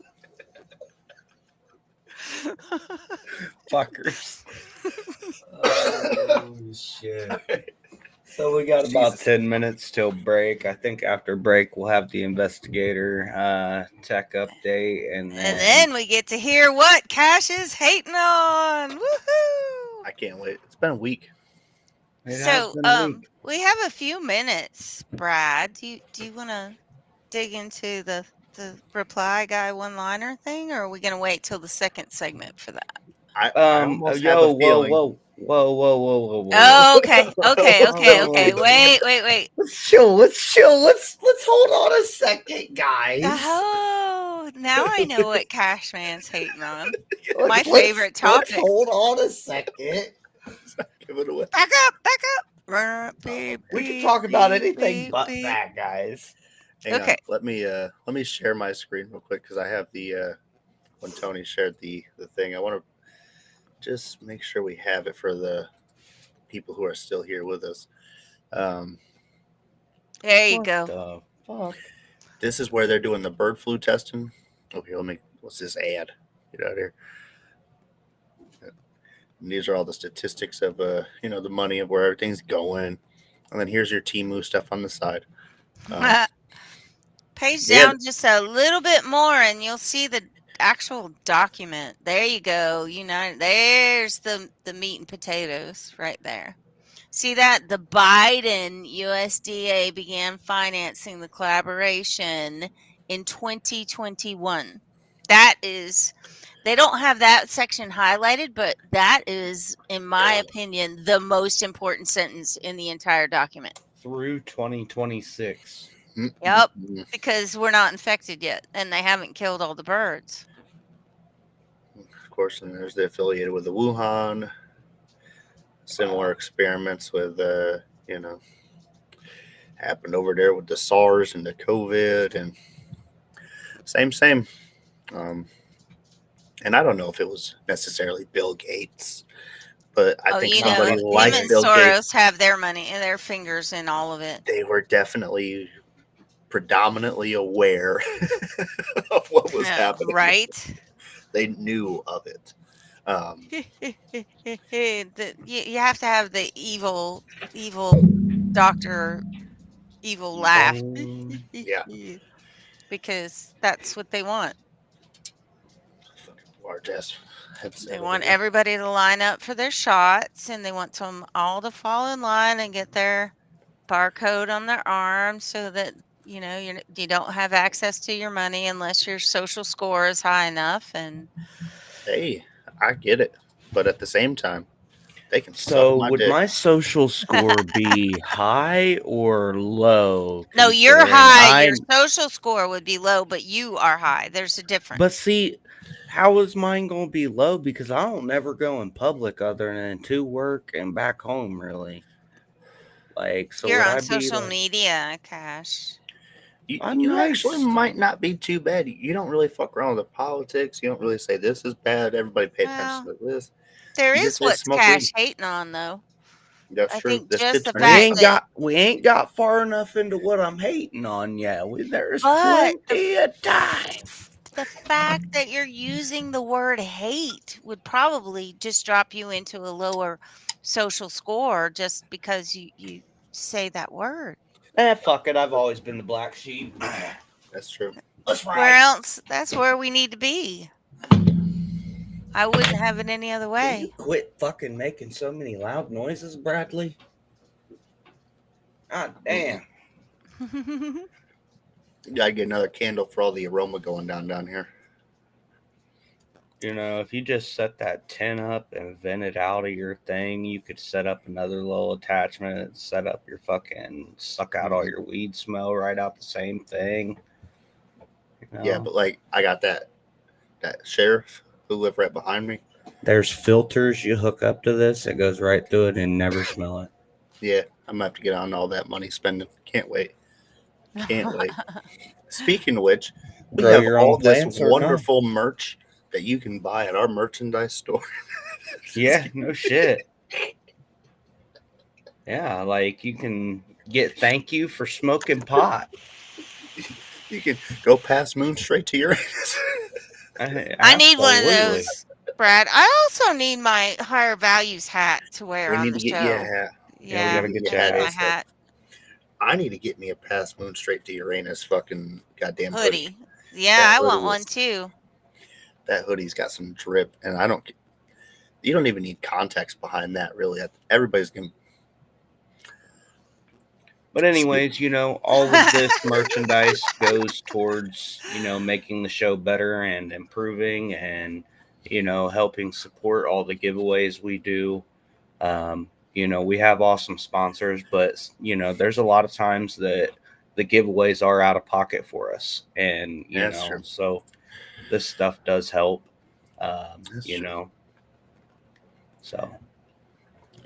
Fuckers. Oh, shit. So we got about 10 minutes till break. I think after break we'll have the investigator tech update, and then we get to hear what Cash is hating on. Woohoo! I can't wait. It's been a week. So, we have a few minutes, Brad. Do you want to dig into the reply guy one-liner thing, or are we going to wait till the second segment for that? I almost have Yo, a feeling. whoa. Oh, okay. Wait. Let's chill. Let's hold on a second, guys. Oh, now I know what Cashman's hating on. My Let's favorite topic. hold on a second. Give it away. Back up. We can talk about anything but that, guys. Hang Okay. on. Let me share my screen real quick because I have the when Tony shared the thing. I want to just make sure we have it for the people who are still here with us. There you go. Fuck? This is where they're doing the bird flu testing. Okay, what's this ad? Get out of here. And these are all the statistics of the money of where everything's going. And then here's your Temu stuff on the side. Page down just a little bit more and you'll see the actual document. There you go. There's the meat and potatoes right there. See that? The Biden USDA began financing the collaboration in 2021. That is, they don't have that section highlighted, but that is, in my opinion, the most important sentence in the entire document. Through 2026. Yep, because we're not infected yet, and they haven't killed all the birds. Of course, and there's the affiliated with the Wuhan. Similar experiments with, happened over there with the SARS and the COVID, and same. And I don't know if it was necessarily Bill Gates, but I think somebody like Bill Soros Gates have their money and their fingers in all of it. They were definitely predominantly aware of what was happening. Right? They knew of it. You have to have the evil doctor, evil laugh. Yeah. Because that's what they want. Large ass headset. They want everybody to line up for their shots, and they want them all to fall in line and get their barcode on their arm so that you don't have access to your money unless your social score is high enough. And hey, I get it, but at the same time, they can. So would my social score be high or low? No, you're high. Your social score would be low, but you are high. There's a difference. But see, how is mine going to be low? Because I don't never go in public other than to work and back home, really. So you're on social media, Cash. You actually might not be too bad. You don't really fuck around with the politics. You don't really say this is bad. Everybody pay attention to this. There is what's Cash hating on, though. That's true. Think just the fact we ain't got far enough into what I'm hating on yet. There's plenty of time. The fact that you're using the word hate would probably just drop you into a lower social score just because you say that word. Fuck it. I've always been the black sheep. That's true. Let's ride. Where else? That's where we need to be. I wouldn't have it any other way. Will you quit fucking making so many loud noises, Bradley? God damn. You gotta get another candle for all the aroma going down here. If you just set that tin up and vent it out of your thing, you could set up another little attachment and set up your fucking suck out all your weed smell right out the same thing. Yeah, but I got that sheriff who lived right behind me. There's filters you hook up to this. It goes right through it and never smell it. Yeah, I'm gonna have to get on all that money spending. Can't wait. Speaking of which, we have all this wonderful merch that you can buy at our merchandise store. Yeah, no shit. Yeah, you can get thank you for smoking pot. You can go past moon straight to Uranus. I need one of those, Brad. I also need my higher values hat to wear on the show. Yeah, we gotta get my hat. I need to get me a past moon straight to Uranus fucking goddamn hoodie. Yeah, I want one too. That hoodie's got some drip, and you don't even need context behind that, really. Everybody's going to. But anyways, all of this merchandise goes towards, making the show better and improving and helping support all the giveaways we do. We have awesome sponsors, but there's a lot of times that the giveaways are out of pocket for us, and true. so this stuff does help. True. So,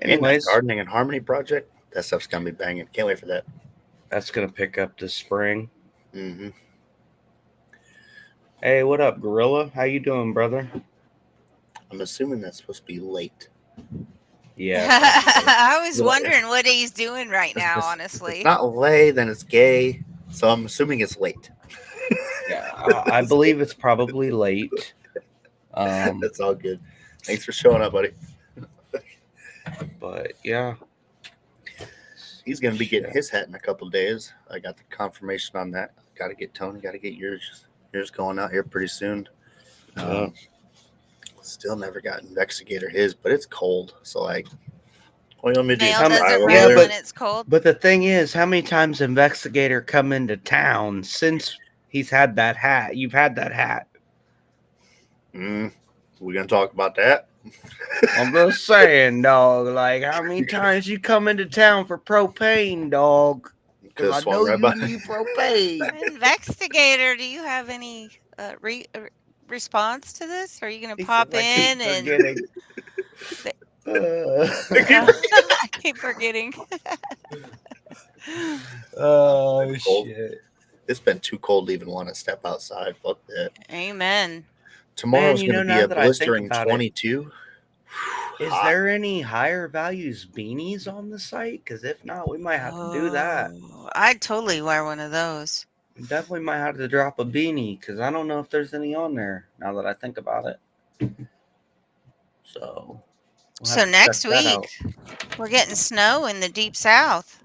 anyways, gardening and harmony project, that stuff's gonna be banging. Can't wait for that. That's gonna pick up this spring. Mm-hmm. Hey, what up, Gorilla? How you doing, brother? I'm assuming that's supposed to be late. Yeah. I was wondering what he's doing right now, honestly. If it's not late, then it's gay. So I'm assuming it's late. Yeah, I believe it's probably late. That's all good. Thanks for showing up, buddy. But yeah, he's gonna be getting his hat in a couple of days. I got the confirmation on that. Got to get Tony. Got to get yours. Yours going out here pretty soon. Still never got Investigator his, but it's cold. So like, what do you want me to do? Mail doesn't run when it's cold. But the thing is, how many times Investigator come into town since he's had that hat? You've had that hat. We're gonna talk about that. I'm just saying, dog. Like, how many times you come into town for propane, dog? Because I know you need propane. Investigator, do you have any response to this? Are you going to pop in and? I keep forgetting. Oh shit! It's been too cold to even want to step outside. Fuck that. Amen. Tomorrow's going to be a blistering 22. Is there any higher values beanies on the site? Because if not, we might have to do that. I'd totally wear one of those. We definitely might have to drop a beanie because I don't know if there's any on there now that I think about it. So next week we're getting snow in the deep south.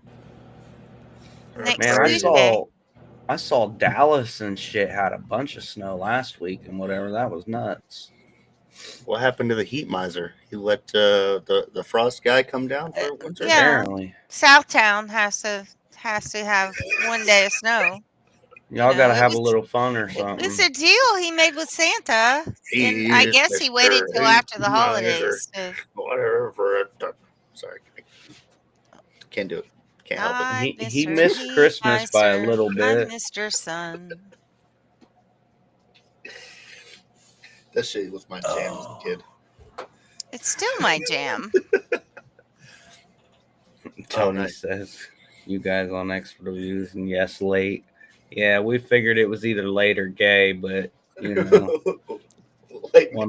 Next Tuesday. I saw Dallas and shit had a bunch of snow last week and whatever. That was nuts. What happened to the heat miser? He let the frost guy come down for winter? Yeah. Apparently. Southtown has to have 1 day of snow. Y'all got to have a little fun or something. It's a deal he made with Santa. And I guess he waited till after the holidays. Whatever. Sorry. Can't do it. Can't help it. He missed Christmas by a little bit. Mr. Sun. That shit was my jam as a kid. It's still my jam. Tony says, you guys on Expert Reviews, and yes, late. Yeah, we figured it was either late or gay, but, one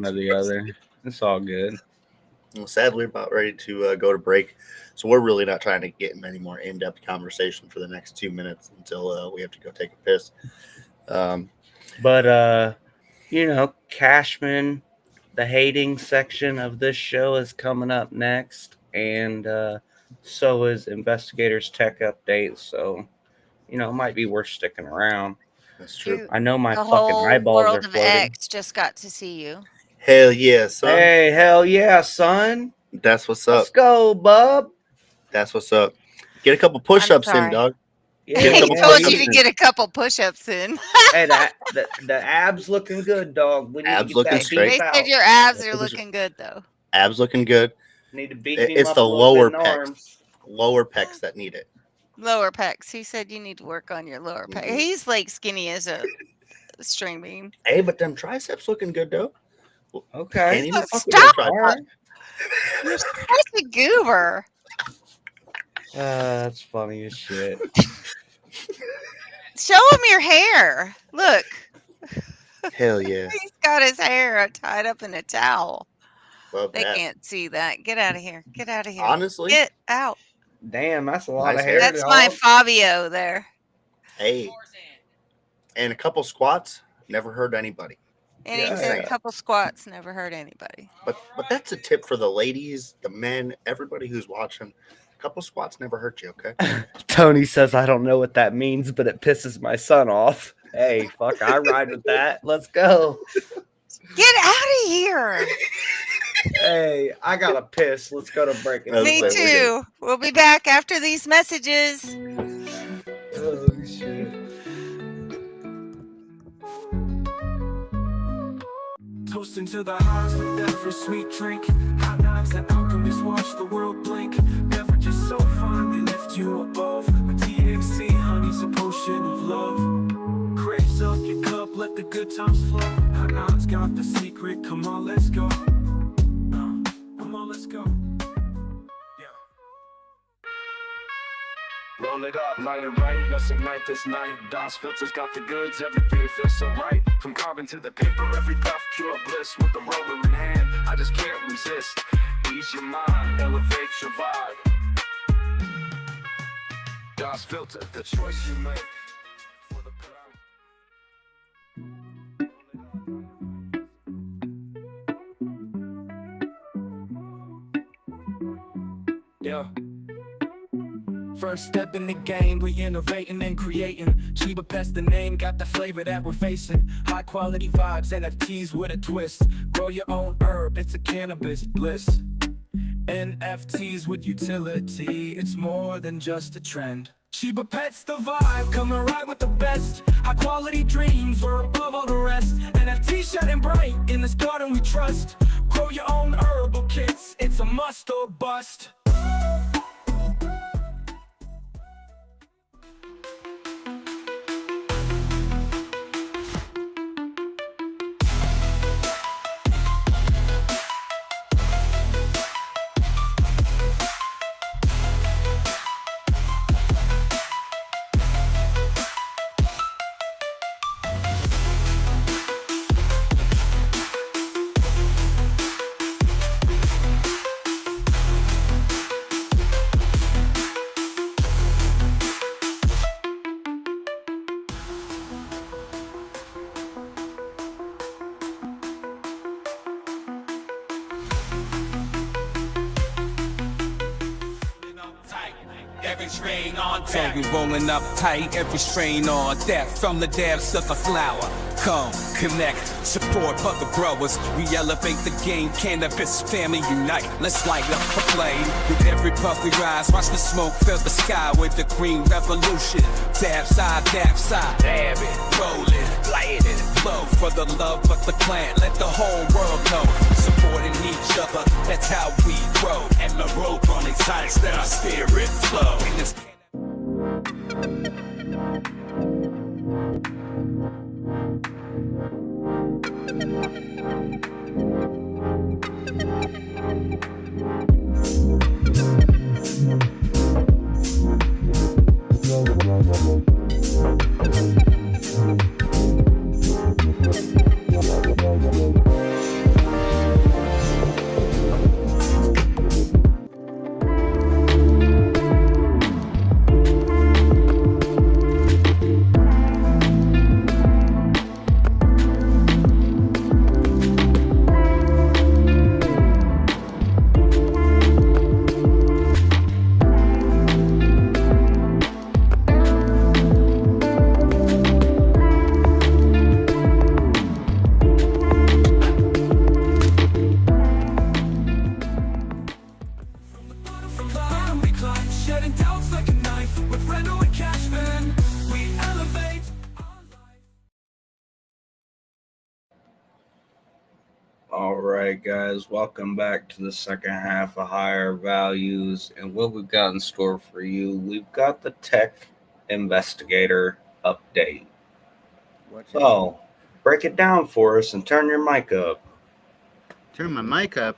or the other. It's all good. Well, sadly, we're about ready to go to break. So we're really not trying to get in any more in-depth conversation for the next 2 minutes until we have to go take a piss. Cashman, the hating section of this show is coming up next, and so is Investigator's Tech Update. So, it might be worth sticking around. That's true. I know my fucking eyeballs are floating. The world of X just got to see you. Hell yeah, son. Hey, hell yeah, son. That's what's up. Let's go, bub. That's what's up. Get a couple push-ups in, dog. Yeah, he told you to get a couple push-ups in. Hey, the abs looking good, dog. We need abs to looking straight. They said your abs are looking good, though. Abs looking good. Need to beat it's the lower pecs. Lower pecs that need it. Lower pecs. He said you need to work on your lower pecs. He's like skinny as a string bean. Hey, but them triceps looking good, though. Okay. Stop. You're such a goober. That's funny as shit. Show him your hair. Look. Hell yeah. He's got his hair tied up in a towel. Love they that. Can't see that. Get out of here. Get out of here. Honestly. Get out. Damn, that's a lot of hair. That's my Fabio there. Hey. And a couple squats, never hurt anybody. And he said a couple squats, never hurt anybody. But that's a tip for the ladies, the men, everybody who's watching. A couple squats never hurt you, okay? Tony says, I don't know what that means, but it pisses my son off. Hey, fuck, I ride with that. Let's go. Get out of here. Hey, I gotta piss. Let's go to break. Me too. We'll be back after these messages. Oh, shit. toasting to the highs with every sweet drink. Hot knives that alchemists watch the world blink. Beverages so fine they lift you above. With THC, honey's a potion of love. Raise up your cup, let the good times flow. Hot knives got the secret, come on, let's go. Come on, let's go. Roll it up, light it right, let's ignite this night. DOS filters got the goods, everything feels so right. From carbon to the paper, every puff, pure bliss. With the roller in hand, I just can't resist. Ease your mind, elevate your vibe. DOS filter, the choice you make. For the pride. Yeah. First step in the game, we innovating and creating. Cheeba Pet's the name, got the flavor that we're facing. High quality vibes, NFTs with a twist. Grow your own herb, it's a cannabis bliss. NFTs with utility, it's more than just a trend. Cheeba Pet's the vibe, coming right with the best. High quality dreams, we're above all the rest. NFTs shining bright, in this garden we trust. Grow your own herbal kits, it's a must or bust. Every strain on deck, we rolling up tight. Every strain on deck, from the depths of the flower. Come, connect, support other growers. We elevate the game, cannabis family unite. Let's light up a flame. With every puff we rise, watch the smoke fill the sky with the green revolution. Dab side, dab it, roll it, light it, flow for the love of the plant. Let the whole world know, supporting each other, that's how we grow. And the rope on excites that our spirit flow. In this All right, guys, welcome back to the second half of Higher Values. And what we've got in store for you, we've got the Tech Investigator update. So, break it down for us and turn your mic up. Turn my mic up?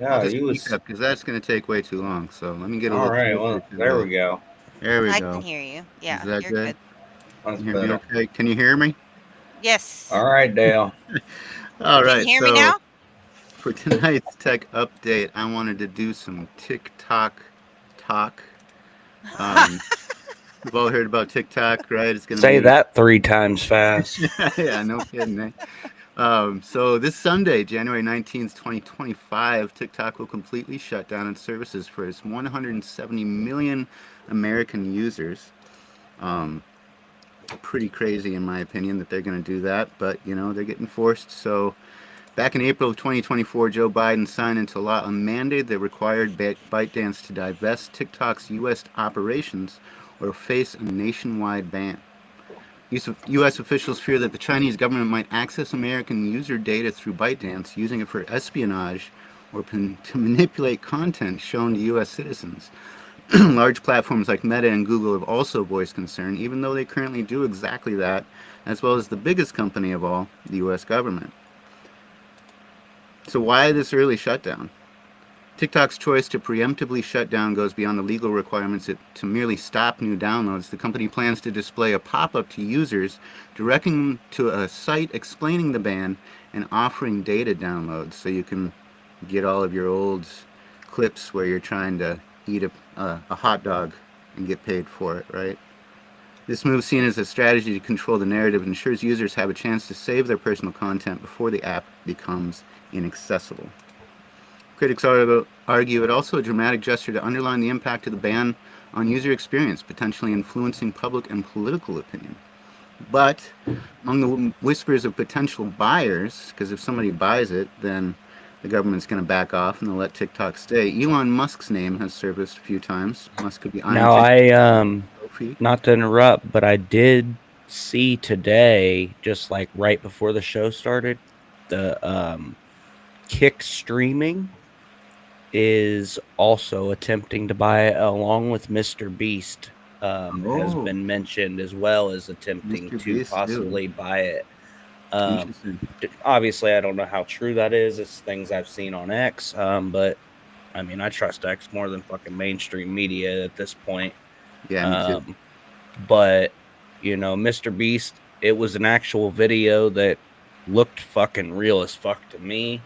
Yeah, I'll just speak up because that's going to take way too long. So let me get a all little. right, well, there we go. There we I go. can hear you. Yeah, Is that you're good? That's Can you hear me better. okay? Can you hear me? Yes. All right, Dale. All right. Can you hear me now? For tonight's tech update, I wanted to do some TikTok talk. We've all heard about TikTok, right? It's gonna Say be... that 3 times fast. Yeah, no kidding, eh? So this Sunday, January 19th, 2025, TikTok will completely shut down its services for its 170 million American users. Pretty crazy, in my opinion, that they're going to do that, but, you know, they're getting forced. So back in April of 2024, Joe Biden signed into law a mandate that required ByteDance to divest TikTok's U.S. operations or face a nationwide ban. U.S. officials fear that the Chinese government might access American user data through ByteDance, using it for espionage or to manipulate content shown to U.S. citizens. Large platforms like Meta and Google have also voiced concern, even though they currently do exactly that, as well as the biggest company of all, the U.S. government. So why this early shutdown? TikTok's choice to preemptively shut down goes beyond the legal requirements to merely stop new downloads. The company plans to display a pop-up to users, directing them to a site explaining the ban and offering data downloads, so you can get all of your old clips where you're trying to eat a hot dog and get paid for it, right? This move, seen as a strategy to control the narrative, ensures users have a chance to save their personal content before the app becomes inaccessible. Critics argue it also a dramatic gesture to underline the impact of the ban on user experience, potentially influencing public and political opinion. But among the whispers of potential buyers, because if somebody buys it, then the government's going to back off and they'll let TikTok stay. Elon Musk's name has surfaced a few times. Musk could be now, not to interrupt, but I did see today, just like right before the show started, the Kick Streaming is also attempting to buy it, along with Mr. Beast. Has been mentioned, as well as attempting to possibly buy it. Obviously, I don't know how true that is. It's things I've seen on X, but I mean, I trust X more than fucking mainstream media at this point. Yeah, me too. But you know, Mr. Beast, it was an actual video that looked fucking real as fuck to me.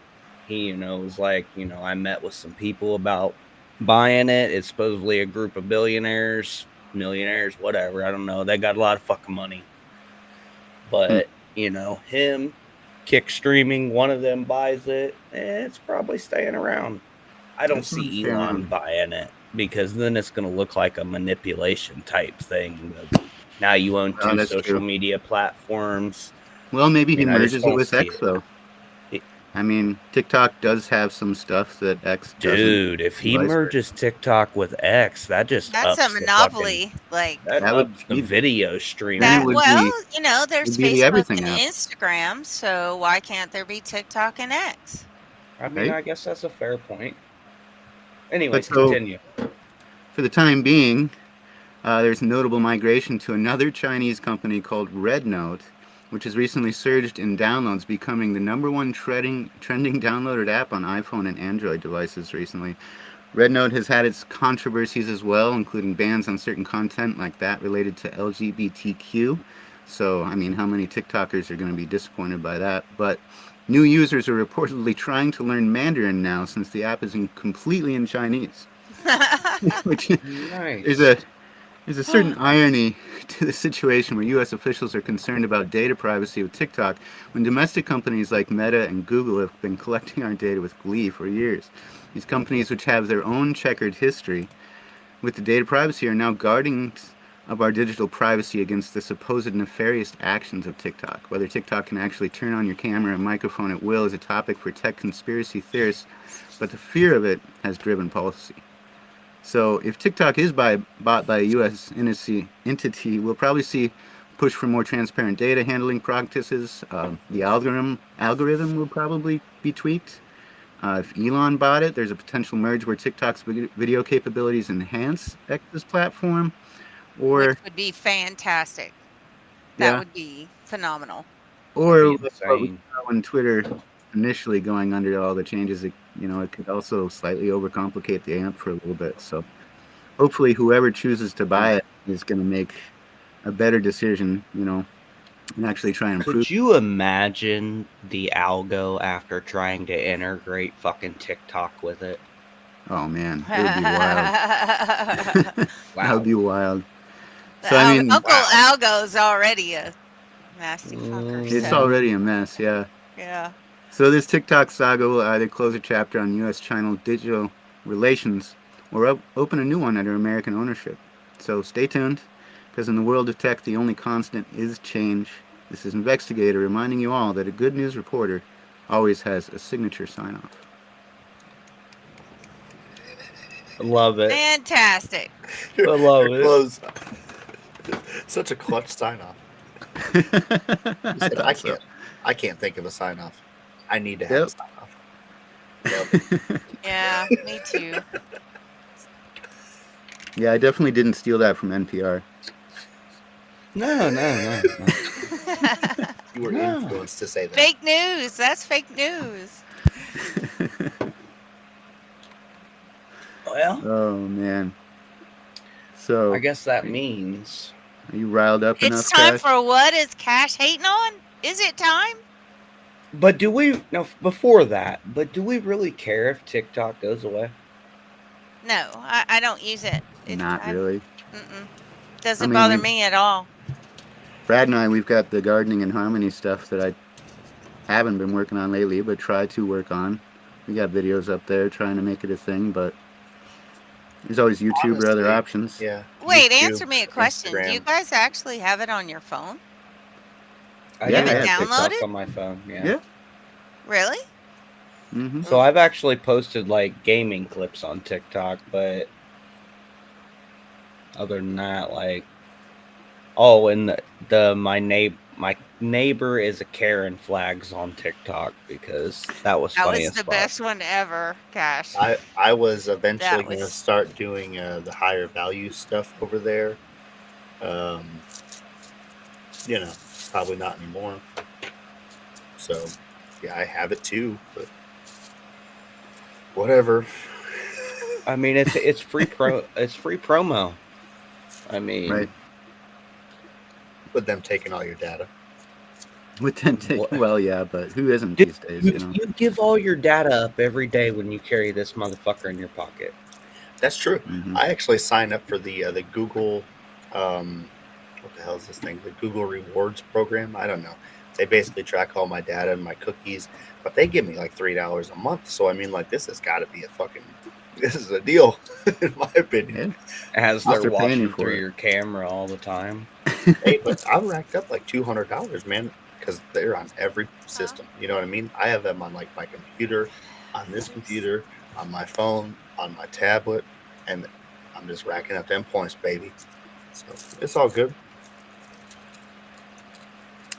He, was like, I met with some people about buying it. It's supposedly a group of billionaires, millionaires, whatever. I don't know. They got a lot of fucking money. But, him, Kick Streaming, one of them buys it. It's probably staying around. I don't see Elon buying it, because then it's going to look like a manipulation type thing. Now you own two social media platforms. Well, maybe he merges it with X, though. I mean, TikTok does have some stuff that X doesn't. Dude, if he merges TikTok with X, that's a monopoly. That would be the video stream. There's Facebook and Instagram, so why can't there be TikTok and X? I mean, I guess that's a fair point. Anyway, continue. For the time being, there's a notable migration to another Chinese company called RedNote, which has recently surged in downloads, becoming the #1 trending downloaded app on iPhone and Android devices recently. RedNote has had its controversies as well, including bans on certain content like that related to LGBTQ. So, I mean, how many TikTokers are going to be disappointed by that? But new users are reportedly trying to learn Mandarin now, since the app is completely in Chinese. Which, nice. There's a certain irony to the situation where U.S. officials are concerned about data privacy with TikTok, when domestic companies like Meta and Google have been collecting our data with glee for years. These companies, which have their own checkered history with the data privacy, are now guardians of our digital privacy against the supposed nefarious actions of TikTok. Whether TikTok can actually turn on your camera and microphone at will is a topic for tech conspiracy theorists, but the fear of it has driven policy. So if TikTok is bought by a U.S. entity, we'll probably see push for more transparent data handling practices. The algorithm will probably be tweaked. If Elon bought it, there's a potential merge where TikTok's video capabilities enhance X's platform. Which would be fantastic. That would be phenomenal. Or when Twitter initially going under all the changes, it could also slightly overcomplicate the AMP for a little bit. So hopefully whoever chooses to buy it is going to make a better decision, and actually try and improve. Could you imagine the algo after trying to integrate fucking TikTok with it? Oh man, it would be wild. Wow. That would be wild. So Uncle Algo's already a nasty fucker. It's already a mess, yeah. Yeah. So this TikTok saga will either close a chapter on U.S.-China digital relations or open a new one under American ownership. So stay tuned, because in the world of tech, the only constant is change. This is Investigator reminding you all that a good news reporter always has a signature sign-off. I love it. Fantastic. I love it. Such a clutch sign-off. He said, I can't think of a sign off. I need to have a sign off. Yep. Yeah, me too. Yeah, I definitely didn't steal that from NPR. No. You were influenced to say that. Fake news. That's fake news. Well, oh man. So I guess that means. Are you riled up enough? It's time Cash? for what is Cash hating on? Is it time? But do we before that? But do we really care if TikTok goes away? No, I don't use it. Not really. Doesn't bother me at all. Brad and I, we've got the gardening and harmony stuff that I haven't been working on lately, but try to work on. We got videos up there trying to make it a thing, but there's always YouTube or other options. Yeah. Wait, YouTube, answer me a question. Instagram. Do you guys actually have it on your phone? I Yeah, have I have TikTok downloaded? on my phone. Yeah. Really? Mm-hmm. So I've actually posted like gaming clips on TikTok, but other than that, like, and my neighbor is a Karen flags on TikTok because that was That funny was as the fuck. best one ever, Cash. I was eventually That going to was- start doing the higher value stuff over there. Probably not anymore. So, yeah, I have it too, but whatever. I mean, it's free it's free promo. I mean, Right. With them taking all your data. With them taking, well, yeah, but who isn't these days? You give all your data up every day when you carry this motherfucker in your pocket. That's true. Mhm. I actually signed up for the Google, what the hell is this thing? The Google Rewards program. I don't know. They basically track all my data and my cookies, but they give me like $3 a month. So I mean, like, this has got to be this is a deal, in my opinion. As They're they're paying you watching for through it. your camera all the time. Hey, but I racked up like $200, man, because they're on every system. You know what I mean? I have them on like my computer, on this computer, on my phone, on my tablet, and I'm just racking up them points, baby. So it's all good.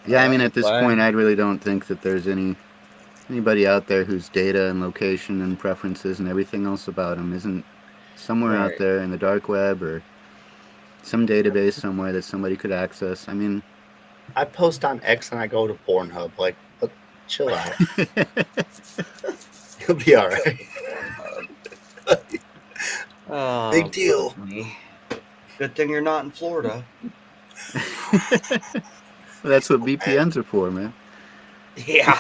Yeah, I mean, at this Why? point, I really don't think that there's anybody out there whose data and location and preferences and everything else about them isn't somewhere out Right. there in the dark web or some database somewhere that somebody could access. I mean, I post on X and I go to Pornhub. Like, but chill out. You'll be all right. Oh, Big deal. fuck me. Good thing you're not in Florida. well, that's what VPNs are for, man. Yeah.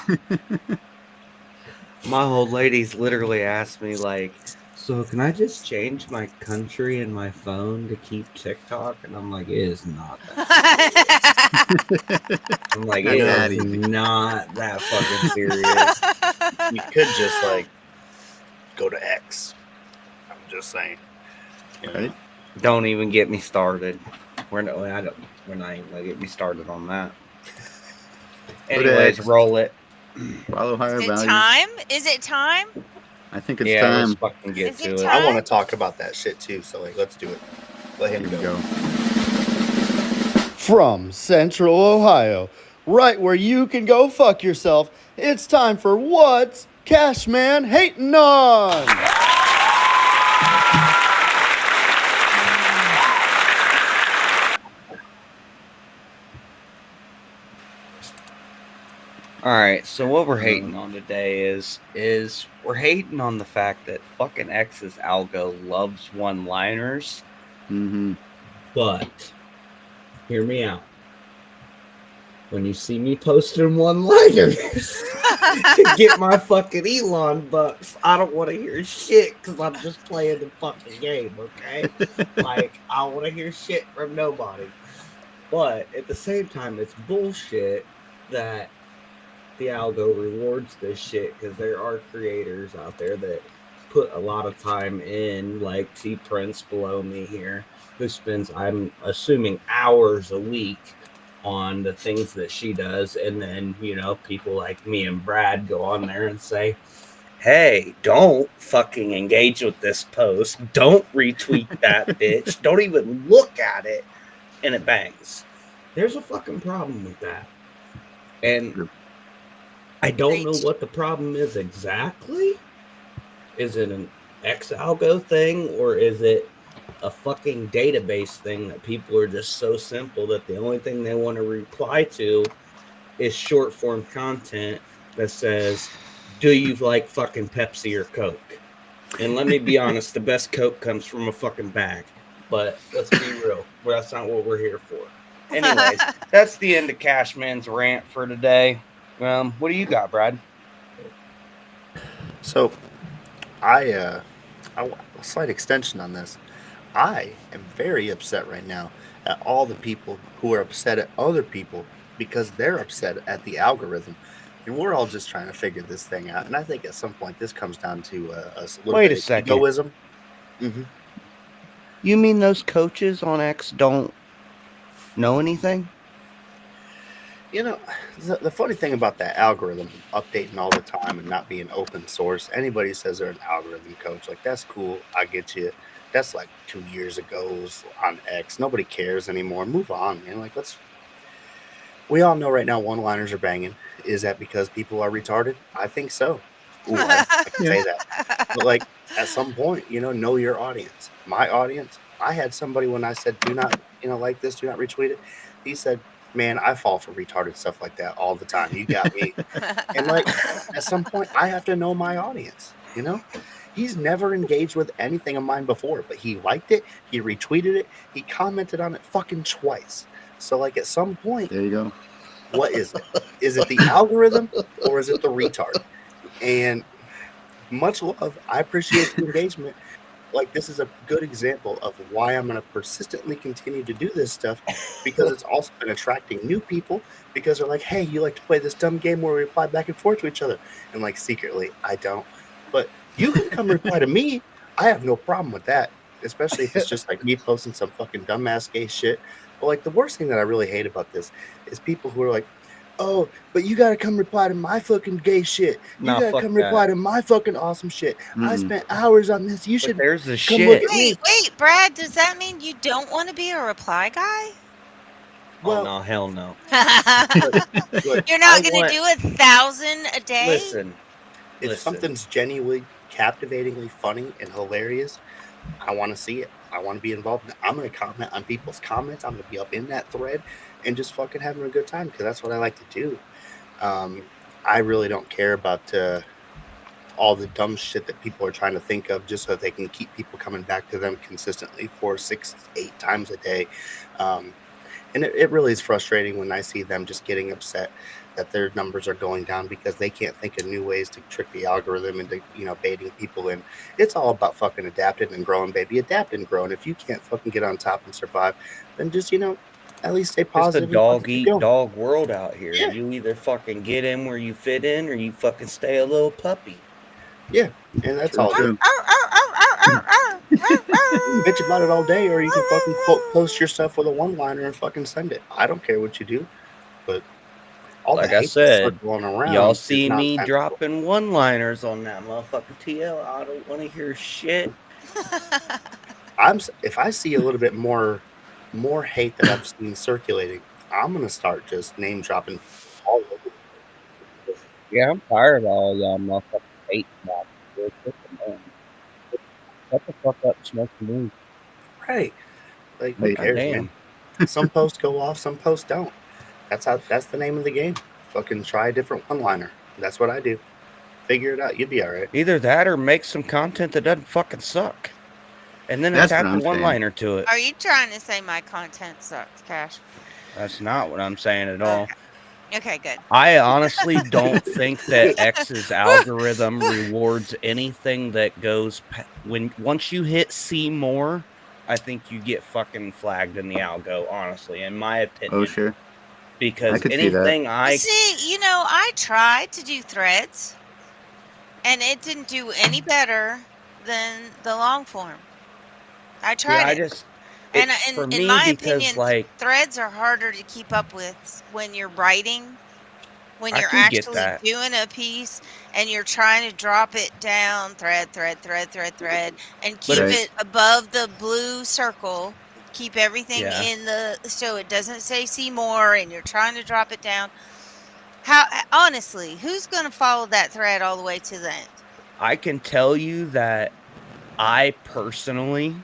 My old lady's literally asked me, like, so can I just change my country in my phone to keep TikTok? And I'm like, it is not that. I'm like, it Not is easy. not that fucking serious. You could just like go to X. I'm just saying. You know? Right? Don't even get me started. We're not even gonna get me started on that. Anyways, X. roll it. Follow higher Is it values. time? Is it time? I think it's Yeah, time. let's fucking get Is to it it. time? I want to talk about that shit too. So like, let's do it. Let him Here we go. go. From Central Ohio, right where you can go fuck yourself, it's time for What's Cashman Hating On? All right, so what we're hating on today is we're hating on the fact that fucking X's algo loves one-liners, Mm-hmm. but hear me out. When you see me posting one-liners to get my fucking Elon bucks, I don't want to hear shit because I'm just playing the fucking game, okay? Like, I don't want to hear shit from nobody. But at the same time, it's bullshit that the algo rewards this shit because there are creators out there that put a lot of time in, like T Prince below me here, who spends, I'm assuming, hours a week on the things that she does. And then, you know, people like me and Brad go on there and say, hey, don't fucking engage with this post. Don't retweet that bitch. Don't even look at it. And it bangs. There's a fucking problem with that. And I don't know what the problem is exactly. Is it an X-algo thing, or is it a fucking database thing that people are just so simple that the only thing they want to reply to is short form content that says, do you like fucking Pepsi or Coke? And let me be honest, the best Coke comes from a fucking bag. But let's be real, that's not what we're here for. Anyways, that's the end of Cashman's rant for today. What do you got, Brad? So, a slight extension on this. I am very upset right now at all the people who are upset at other people because they're upset at the algorithm. And we're all just trying to figure this thing out. And I think at some point this comes down to a little Wait bit a second. of egoism. Mm-hmm. You mean those coaches on X don't know anything? You know, the funny thing about that algorithm updating all the time and not being open source, anybody says they're an algorithm coach, like, that's cool. I get you. That's like 2 years ago on X. Nobody cares anymore. Move on, man. Like, we all know right now one-liners are banging. Is that because people are retarded? I think so. Ooh, I can say that. But like, at some point, know your audience. My audience, I had somebody when I said, do not, like this, do not retweet it. He said, man, I fall for retarded stuff like that all the time. You got me. And like, at some point, I have to know my audience, He's never engaged with anything of mine before, but he liked it, he retweeted it, he commented on it fucking twice. So like, at some point, there you go. What is it? Is it the algorithm or is it the retard? And much love. I appreciate the engagement. Like, this is a good example of why I'm going to persistently continue to do this stuff, because it's also been attracting new people, because they're like, hey, you like to play this dumb game where we reply back and forth to each other. And like, secretly, I don't. But you can come reply to me. I have no problem with that, especially if it's just like me posting some fucking dumbass gay shit. But like, the worst thing that I really hate about this is people who are like, oh, but you got to come reply to my fucking gay shit. You got to come reply to my fucking awesome shit. I spent hours on this. You should there's the come shit. look at me. Wait, Brad, does that mean you don't want to be a reply guy? Well, no, hell no. Look, you're not going to do 1,000 a day? Listen. If something's genuinely, captivatingly funny and hilarious, I want to see it. I want to be involved. I'm going to comment on people's comments. I'm going to be up in that thread and just fucking having a good time, because that's what I like to do. I really don't care about all the dumb shit that people are trying to think of just so they can keep people coming back to them consistently 4, 6, 8 times a day. And it really is frustrating when I see them just getting upset that their numbers are going down because they can't think of new ways to trick the algorithm into, baiting people in. It's all about fucking adapting and growing, baby. Adapt and grow. And if you can't fucking get on top and survive, then just, at least stay positive. It's a dog-eat-dog world out here. Yeah. You either fucking get in where you fit in, or you fucking stay a little puppy. Yeah, and that's all. You bitch about it all day, or you can fucking post your stuff with a one-liner and fucking send it. I don't care what you do, but all like the I hate said, going around, y'all see me dropping one-liners on that motherfucking TL. I don't want to hear shit. If I see a little bit more hate that I've seen circulating, I'm gonna start just name dropping all over. Yeah, I'm tired of all y'all motherfucking hate about it. Shut the fuck up, smoke the weed. Right. Like, who cares, man? Some posts go off, some posts don't. That's the name of the game. Fucking try a different one-liner. That's what I do. Figure it out. You'll be all right. Either that or make some content that doesn't fucking suck. And then attach a one-liner to it. Are you trying to say my content sucks, Cash? That's not what I'm saying at all. Okay, good. I honestly don't think that X's algorithm rewards anything that goes once you hit see more. I think you get fucking flagged in the algo, honestly, in my opinion. Oh, sure. Because anything I tried to do threads, and it didn't do any better than the long form. I tried it. In my opinion, threads are harder to keep up with when you're writing, when you're actually doing a piece and you're trying to drop it down thread, and keep it above the blue circle keep everything Yeah. in so it doesn't say see more and you're trying to drop it down. How honestly, who's going to follow that thread all the way to the end? I can tell you that I personally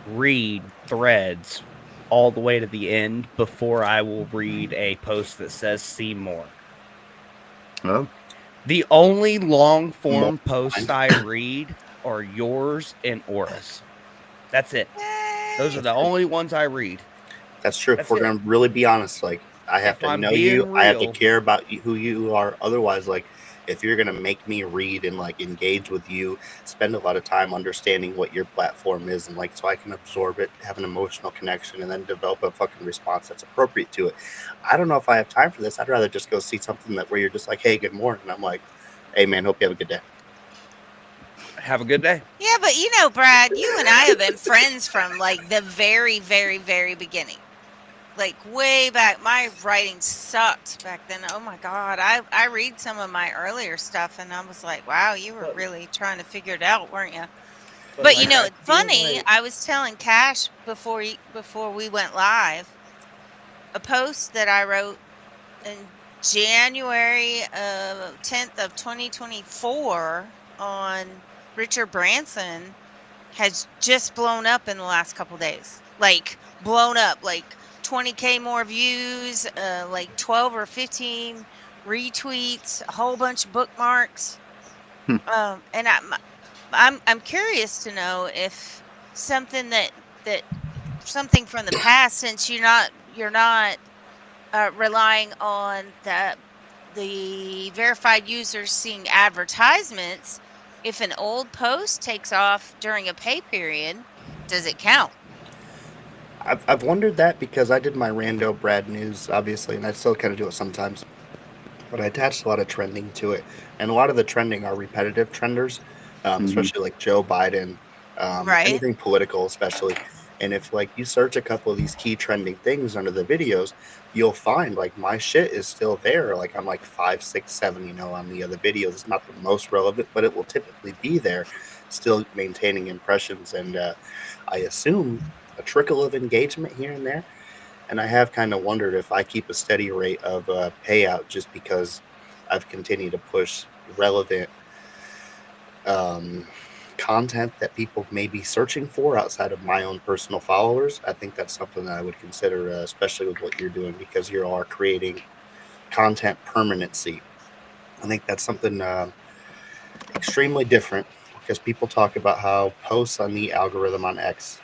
read threads all the way to the end before I will read a post that says see more. Oh, The only long form posts I read are yours and Oris. That's it. Those are the only ones I read. That's true. If That's we're it. going to really be honest, like, I have If to I'm know being you. I have to real, care about who you are. Otherwise, like, if you're going to make me read and, like, engage with you, spend a lot of time understanding what your platform is and, like, so I can absorb it, have an emotional connection, and then develop a fucking response that's appropriate to it. I don't know if I have time for this. I'd rather just go see something where you're just like, hey, good morning. And I'm like, hey, man, hope you have a good day. have a good day. Yeah, but you know, Brad, you and I have been friends from like the very, very, very beginning. Like way back, my writing sucked back then. Oh my God. I read some of my earlier stuff and I was like, wow, you were really trying to figure it out, weren't you? But you know, it's funny. I was telling Cash before we went live, a post that I wrote in January 10th of 2024 on Richard Branson has just blown up in the last couple days. Like blown up, like 20K more views, like 12 or 15 retweets, a whole bunch of bookmarks. And I'm curious to know if something that something from the past, since you're not relying on the verified users seeing advertisements. If an old post takes off during a pay period, does it count? I've wondered that because I did my rando Brad news, obviously, and I still kind of do it sometimes. But I attached a lot of trending to it, and a lot of the trending are repetitive trenders, especially like Joe Biden, Right. anything political, especially. And if like you search a couple of these key trending things under the videos, you'll find like my shit is still there. Like I'm like 5, 6, 7, on the other videos. It's not the most relevant, but it will typically be there, still maintaining impressions. And I assume a trickle of engagement here and there. And I have kind of wondered if I keep a steady rate of payout just because I've continued to push relevant content that people may be searching for outside of my own personal followers. I think that's something that I would consider, especially with what you're doing, because you are creating content permanency. I think that's something extremely different because people talk about how posts on the algorithm on X,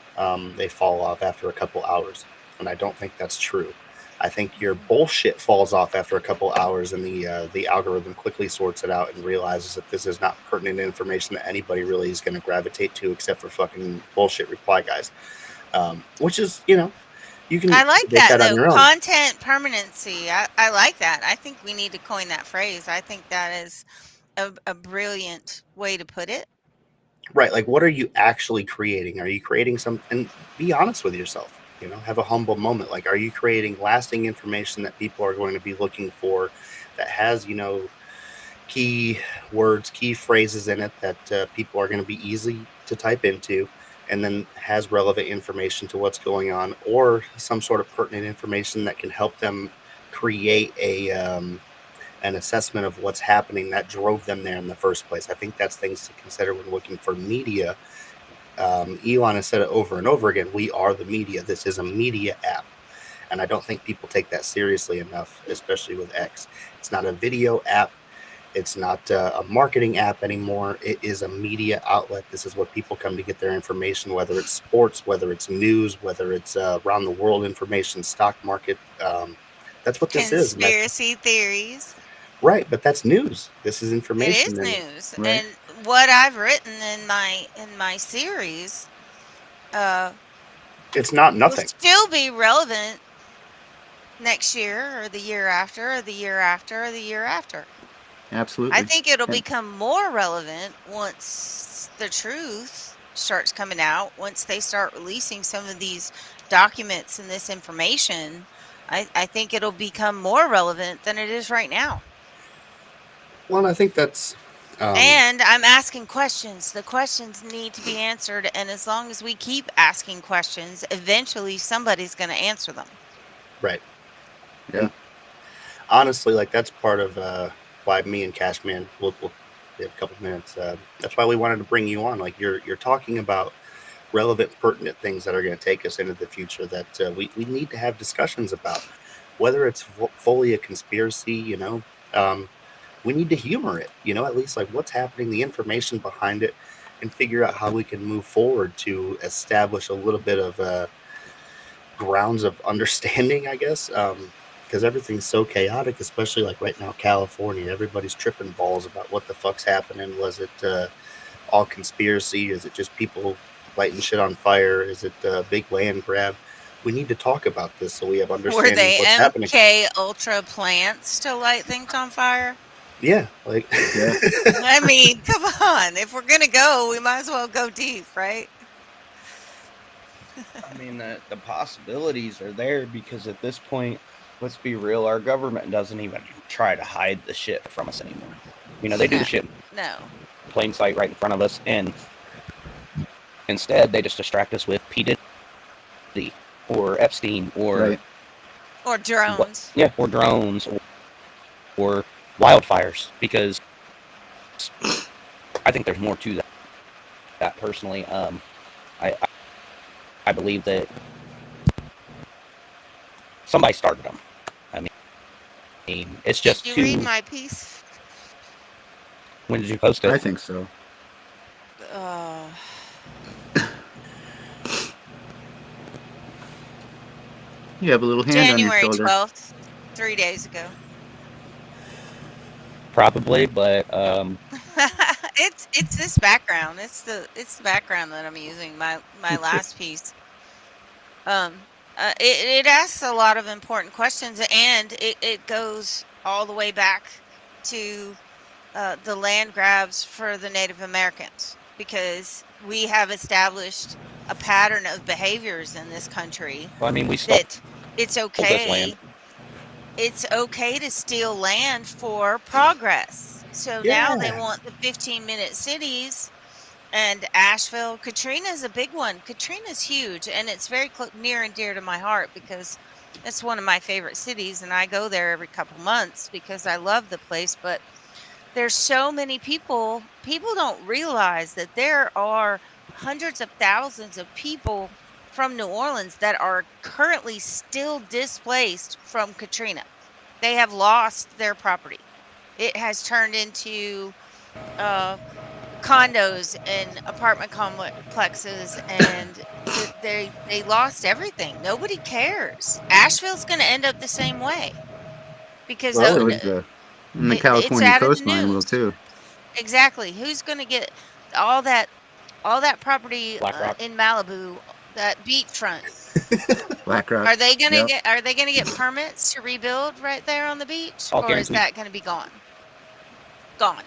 they fall off after a couple hours. And I don't think that's true. I think your bullshit falls off after a couple hours, and the algorithm quickly sorts it out and realizes that this is not pertinent information that anybody really is going to gravitate to, except for fucking bullshit reply guys. Which is, you can I like debate that that on though. your own. Content permanency. I like that. I think we need to coin that phrase. I think that is a brilliant way to put it. Right. Like, what are you actually creating? Are you creating something? Be honest with yourself. Have a humble moment. Like, are you creating lasting information that people are going to be looking for, that has, key words, key phrases in it that people are going to be easy to type into, and then has relevant information to what's going on, or some sort of pertinent information that can help them create an assessment of what's happening that drove them there in the first place. I think that's things to consider when looking for media. Elon has said it over and over again. We are the media. This is a media app. And I don't think people take that seriously enough, especially with X. It's not a video app. It's not a marketing app anymore. It is a media outlet. This is where people come to get their information, whether it's sports, whether it's news, whether it's around the world information, stock market. That's what this is. Conspiracy theories. Right, but that's news. This is It is information. news. right. And what I've written in my series It's not will nothing. still be relevant next year or the year after or the year after or the year after. Absolutely. I think it'll And- become more relevant once the truth starts coming out, once they start releasing some of these documents and this information. I think it'll become more relevant than it is right now. Well, and I think that's And I'm asking questions. The questions need to be answered. And as long as we keep asking questions, eventually somebody's going to answer them. Right. Yeah. And honestly, like that's part of why me and Cashman, we'll have a couple minutes. That's why we wanted to bring you on. Like you're talking about relevant, pertinent things that are going to take us into the future that we need to have discussions about. Whether it's fully a conspiracy, we need to humor it, at least like what's happening, the information behind it, and figure out how we can move forward to establish a little bit of grounds of understanding, I guess. Because everything's so chaotic, especially like right now, California. Everybody's tripping balls about what the fuck's happening. Was it all conspiracy? Is it just people lighting shit on fire? Is it a big land grab? We need to talk about this so we have Were understanding they what's happening. MK Ultra plants to light things on fire? Yeah, like Yeah. I mean, come on. If we're going to go, we might as well go deep, right? I mean, the possibilities are there because at this point, let's be real, our government doesn't even try to hide the shit from us anymore. They do the shit No. in plain sight right in front of us, and instead they just distract us with P. Diddy or Epstein or Right. Or drones. or drones or wildfires, because I think there's more to that personally. I believe that somebody started them. I mean, it's just Did you read my piece? When did you post it? I think so. You have a little hand on your January shoulder. 12th, 3 days ago. Probably, but it's this background. It's the background that I'm using. My last piece. It asks a lot of important questions, and it goes all the way back to the land grabs for the Native Americans, because we have established a pattern of behaviors in this country. well, I mean, we still That it's okay. It's okay to steal land for progress. So now they want the 15-minute cities, and Asheville. Katrina's a big one. Katrina's huge, and it's very near and dear to my heart because it's one of my favorite cities, and I go there every couple months because I love the place. But there's so many people don't realize that there are hundreds of thousands of people from New Orleans that are currently still displaced from Katrina. They have lost their property. It has turned into condos and apartment complexes, and they lost everything. Nobody cares. Asheville's going to end up the same way because Well, it was the it's California out of the coastline will news. too. Exactly. Who's going to get all that property in Malibu, that beachfront? Black Rock. Are they going to get permits to rebuild right there on the beach, or is that going to be gone? Gone.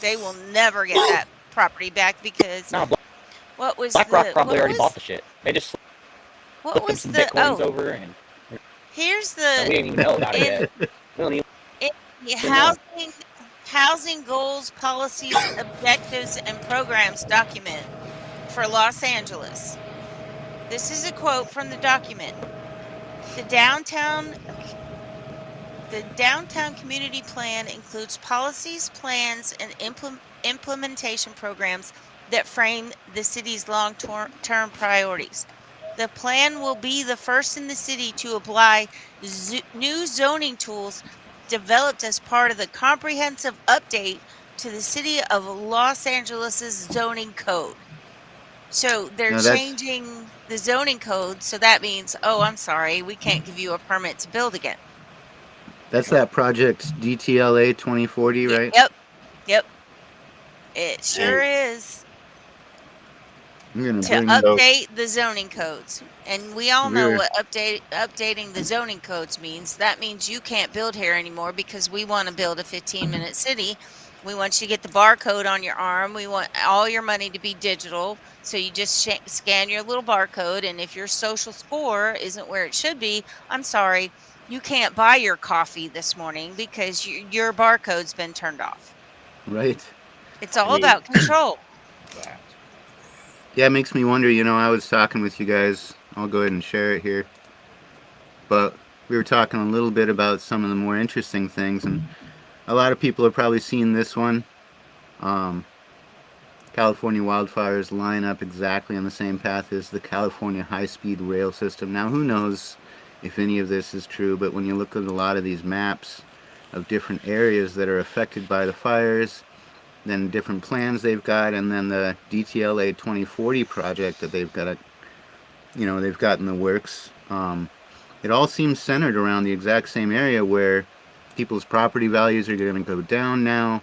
They will never get that property back because what was Black Rock probably already bought the shit. They just what was some the Bitcoins over, and here's we didn't even know about it yet. We don't even housing goals, policies, objectives, and programs document for Los Angeles. This is a quote from the document. The downtown community plan includes policies, plans, and implementation programs that frame the city's long-term priorities. The plan will be the first in the city to apply new zoning tools developed as part of the comprehensive update to the City of Los Angeles' zoning code. So they're changing the zoning code, so that means, oh, I'm sorry, we can't give you a permit to build again. That's that project DTLA 2040, right? Yep. It sure is. I'm gonna to bring update the zoning codes. And we all know what updating the zoning codes means. That means you can't build here anymore because we want to build a 15-minute city. We want you to get the barcode on your arm. We want all your money to be digital. So you just scan your little barcode. And if your social score isn't where it should be, I'm sorry, you can't buy your coffee this morning because your barcode's been turned off. Right. It's all about control. Yeah, it makes me wonder, I was talking with you guys. I'll go ahead and share it here. But we were talking a little bit about some of the more interesting things, and a lot of people have probably seen this one. California wildfires line up exactly on the same path as the California high-speed rail system. Now, who knows if any of this is true, but when you look at a lot of these maps of different areas that are affected by the fires, then different plans they've got, and then the DTLA 2040 project that they've got, they've got in the works. It all seems centered around the exact same area where people's property values are going to go down now.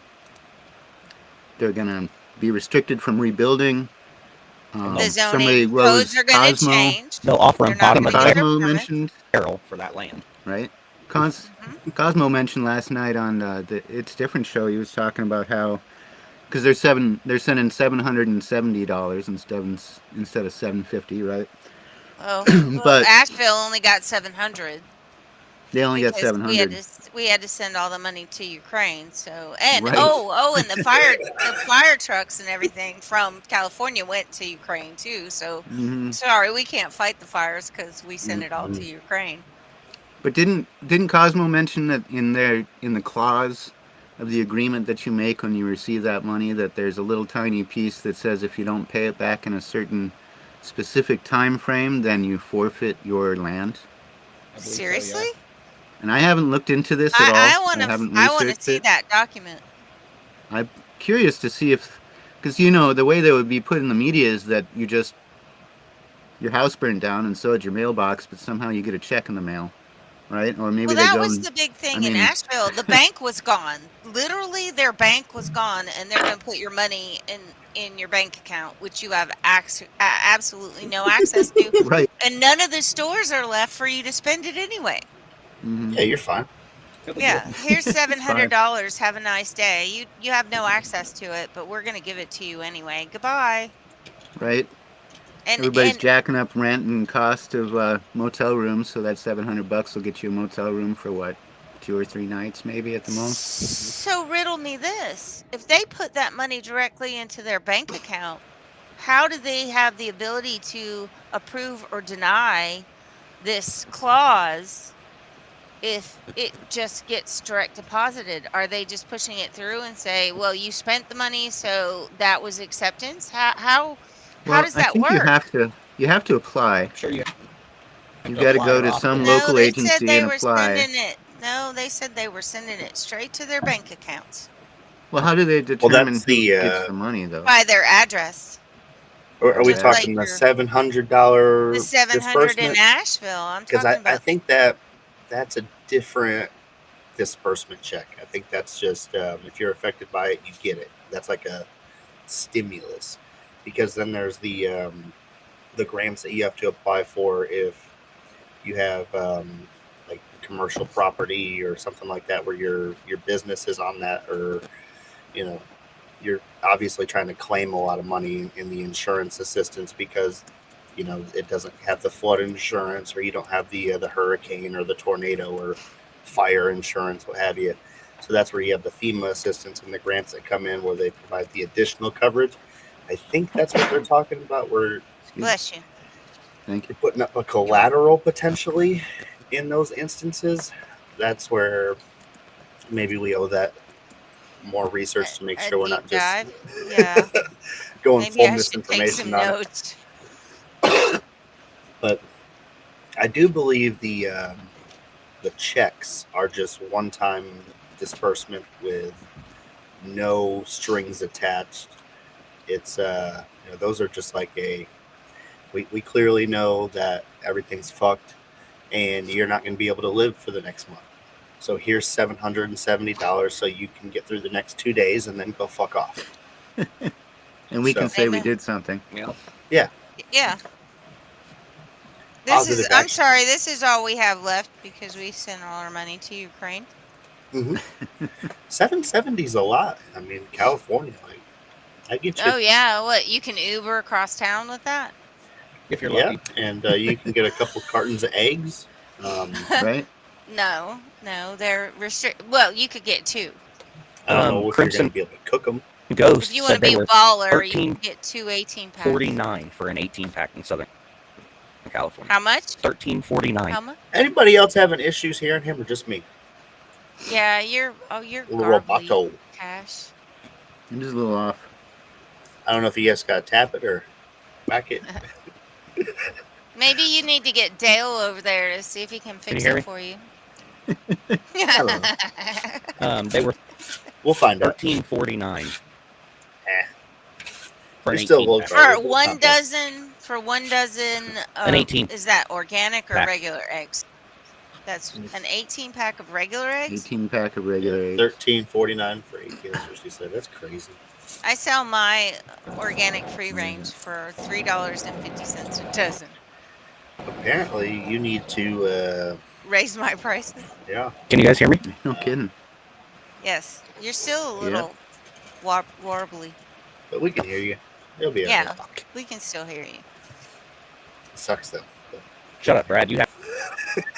They're going to be restricted from rebuilding. The zoning codes are going to change. They'll offer a bottom of Cosmo mentioned barrel for that land, right? Cosmo mentioned last night on the It's Different show. He was talking about how because they're sending $770 instead of $750, right? Oh, but Asheville only got 700. They only got 700. We had to send all the money to Ukraine. So and right. and the fire trucks and everything from California went to Ukraine too. So sorry, we can't fight the fires because we send it all to Ukraine. But didn't Cosmo mention that in the clause of the agreement that you make when you receive that money that there's a little tiny piece that says if you don't pay it back in a certain specific time frame, then you forfeit your land? Seriously? So, yeah. And I haven't looked into this at all. I want to see that document. I'm curious to see because the way that would be put in the media is that your house burned down and so did your mailbox, but somehow you get a check in the mail, right? Or maybe that was the big thing in Asheville. The bank was gone. Literally, their bank was gone, and they're going to put your money in your bank account, which you have absolutely no access to. Right. And none of the stores are left for you to spend it anyway. Yeah, you're fine. Yeah, here's $700. Have a nice day. You have no access to it, but we're going to give it to you anyway. Goodbye. Right. Everybody's jacking up rent and cost of motel rooms, so that $700 will get you a motel room for what, 2 or 3 nights maybe at the most. So riddle me this: if they put that money directly into their bank account, how do they have the ability to approve or deny this clause? If it just gets direct deposited, are they just pushing it through and say, well, you spent the money, so that was acceptance? How does that work? You have to apply. Sure, you've got to go to some local agency and apply. They said they were sending it straight to their bank accounts. Well, how do they determine who gets the money, though? By their address. Or are we talking the $700? The $700 in Asheville. I'm talking about. Because I think that's a different disbursement check. I think that's just if you're affected by it, you get it. That's like a stimulus, because then there's the grants that you have to apply for if you have like commercial property or something like that where your business is on that, or you're obviously trying to claim a lot of money in the insurance assistance because it doesn't have the flood insurance, or you don't have the hurricane or the tornado or fire insurance, what have you. So that's where you have the FEMA assistance and the grants that come in where they provide the additional coverage. I think that's what they're talking about. Bless you. Thank you. Putting up a collateral potentially in those instances. That's where maybe we owe that more research to make sure we're not just going full misinformation on it. But I do believe the checks are just one-time disbursement with no strings attached. It's those are just like we clearly know that everything's fucked and you're not going to be able to live for the next month. So here's $770 so you can get through the next 2 days and then go fuck off. And we can say we did something. Yeah. Yeah. I'm sorry, this is all we have left because we sent all our money to Ukraine. Mm-hmm. 770 is a lot. I mean, California, I get you. Oh yeah, what, you can Uber across town with that? If you're lucky. And you can get a couple cartons of eggs. Right? No, they're restricted. Well, you could get 2. I don't know if you're going to be able to cook them. Ghost If you want to said they be a were baller, you can get 2 18-packs. $13.49 for an 18-pack in Southern California. How much? $13.49. How much? Anybody else having issues hearing him or just me? Yeah, you're garbly, Roboto. Cash. I'm just a little off. I don't know if you guys got to tap it or back it. Maybe you need to get Dale over there to see if he can fix it for you. They were We'll find out. $13.49. For still for one dozen. For 1 dozen. An 18. Is that organic or pack. regular eggs? That's an 18-pack of regular eggs. 18-pack of regular eggs. $13.49 for 8 kilos. She said that's crazy. I sell my organic free range for $3.50 a dozen. Apparently, you need to raise my prices. Yeah. Can you guys hear me? No kidding. Yes, you're still a little warbly. But we can hear you. It'll be yeah, we can still hear you. It sucks though. Shut up, Brad. You have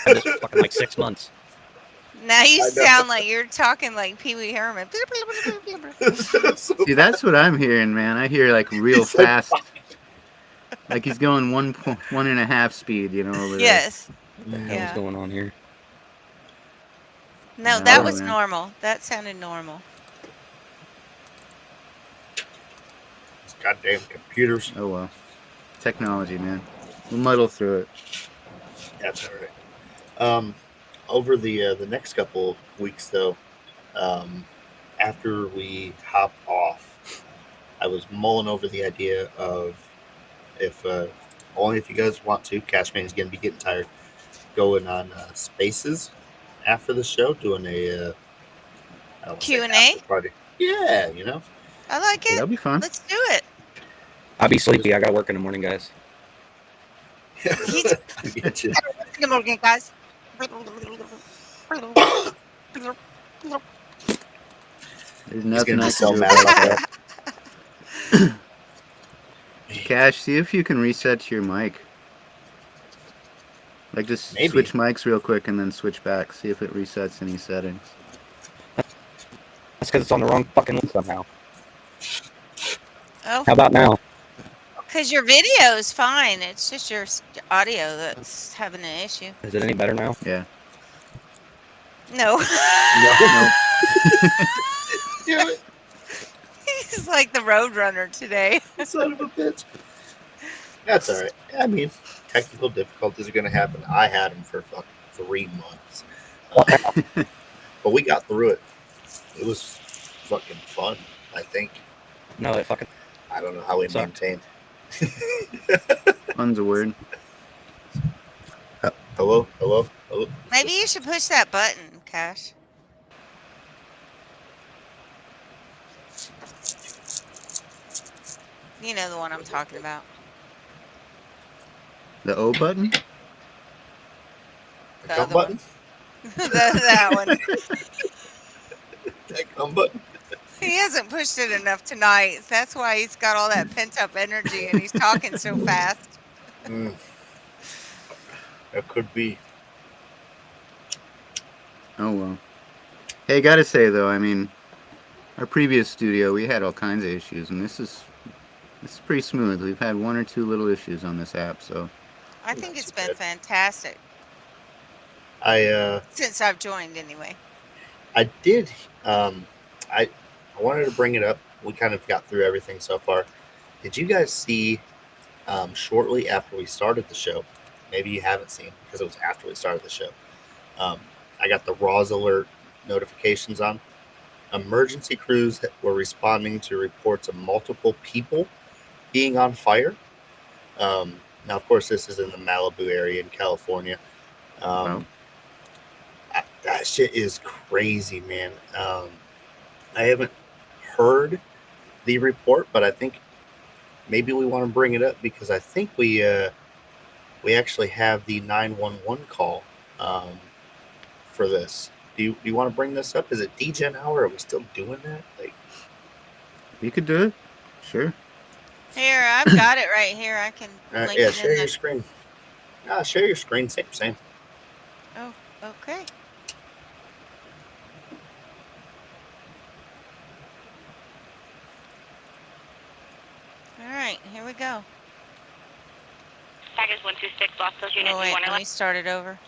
this for fucking like 6 months. Now you sound like you're talking like Pee Wee Herman. See, that's what I'm hearing, man. I hear like real fast. Like he's going 1.5 speed, you know, over yes. there. What the hell's going on here? No, that was normal. That sounded normal. These goddamn computers. Oh well. Technology, man. We'll muddle through it. That's all right. Over the next couple of weeks, though, after we hop off, I was mulling over the idea of only if you guys want to, Cashman's going to be getting tired, going on Spaces after the show, doing a Q&A party. Yeah, you know. I like it. That'll be fun. Let's do it. I'll be sleepy. I got to work in the morning, guys. Good morning, guys. There's nothing else so to do mad about about that. Cash, see if you can reset your mic. Like just switch mics real quick and then switch back. See if it resets any settings. That's because it's on the wrong fucking list somehow. Oh. How about now? Because your video is fine. It's just your audio that's having an issue. Is it any better now? Yeah. No. No. He's like the Roadrunner today. Son of a bitch. That's all right. I mean, technical difficulties are going to happen. I had them for fucking 3 months. But we got through it. It was fucking fun, I think. No, it fucking... I don't know how we maintained. Fun's a word. Hello? Maybe you should push that button, Cash. You know the one I'm talking about. The O button? The other button? that one. That come button? He hasn't pushed it enough tonight. That's why he's got all that pent-up energy and he's talking so fast. That could be. Oh, well. Hey, gotta say, though, I mean, our previous studio, we had all kinds of issues, and this is pretty smooth. We've had 1 or 2 little issues on this app, so. I think it's been fantastic. Since I've joined, anyway. I did. I wanted to bring it up. We kind of got through everything so far. Did you guys see shortly after we started the show? Maybe you haven't seen because it was after we started the show. I got the RAWs alert notifications on. Emergency crews were responding to reports of multiple people being on fire. Now, of course, this is in the Malibu area in California. That shit is crazy, man. I haven't heard the report, but I think maybe we want to bring it up because I think we actually have the 911 call for this. Do you want to bring this up? Is it DGen hour? Are we still doing that? Like, you could do it. Sure. Here, I've got it right here. I can link it share in your screen. Share your screen. Same. Oh, okay. All right, here we go. Package 126, Lost Hills Unit Oh, wait, in let me Wonderland. start it over.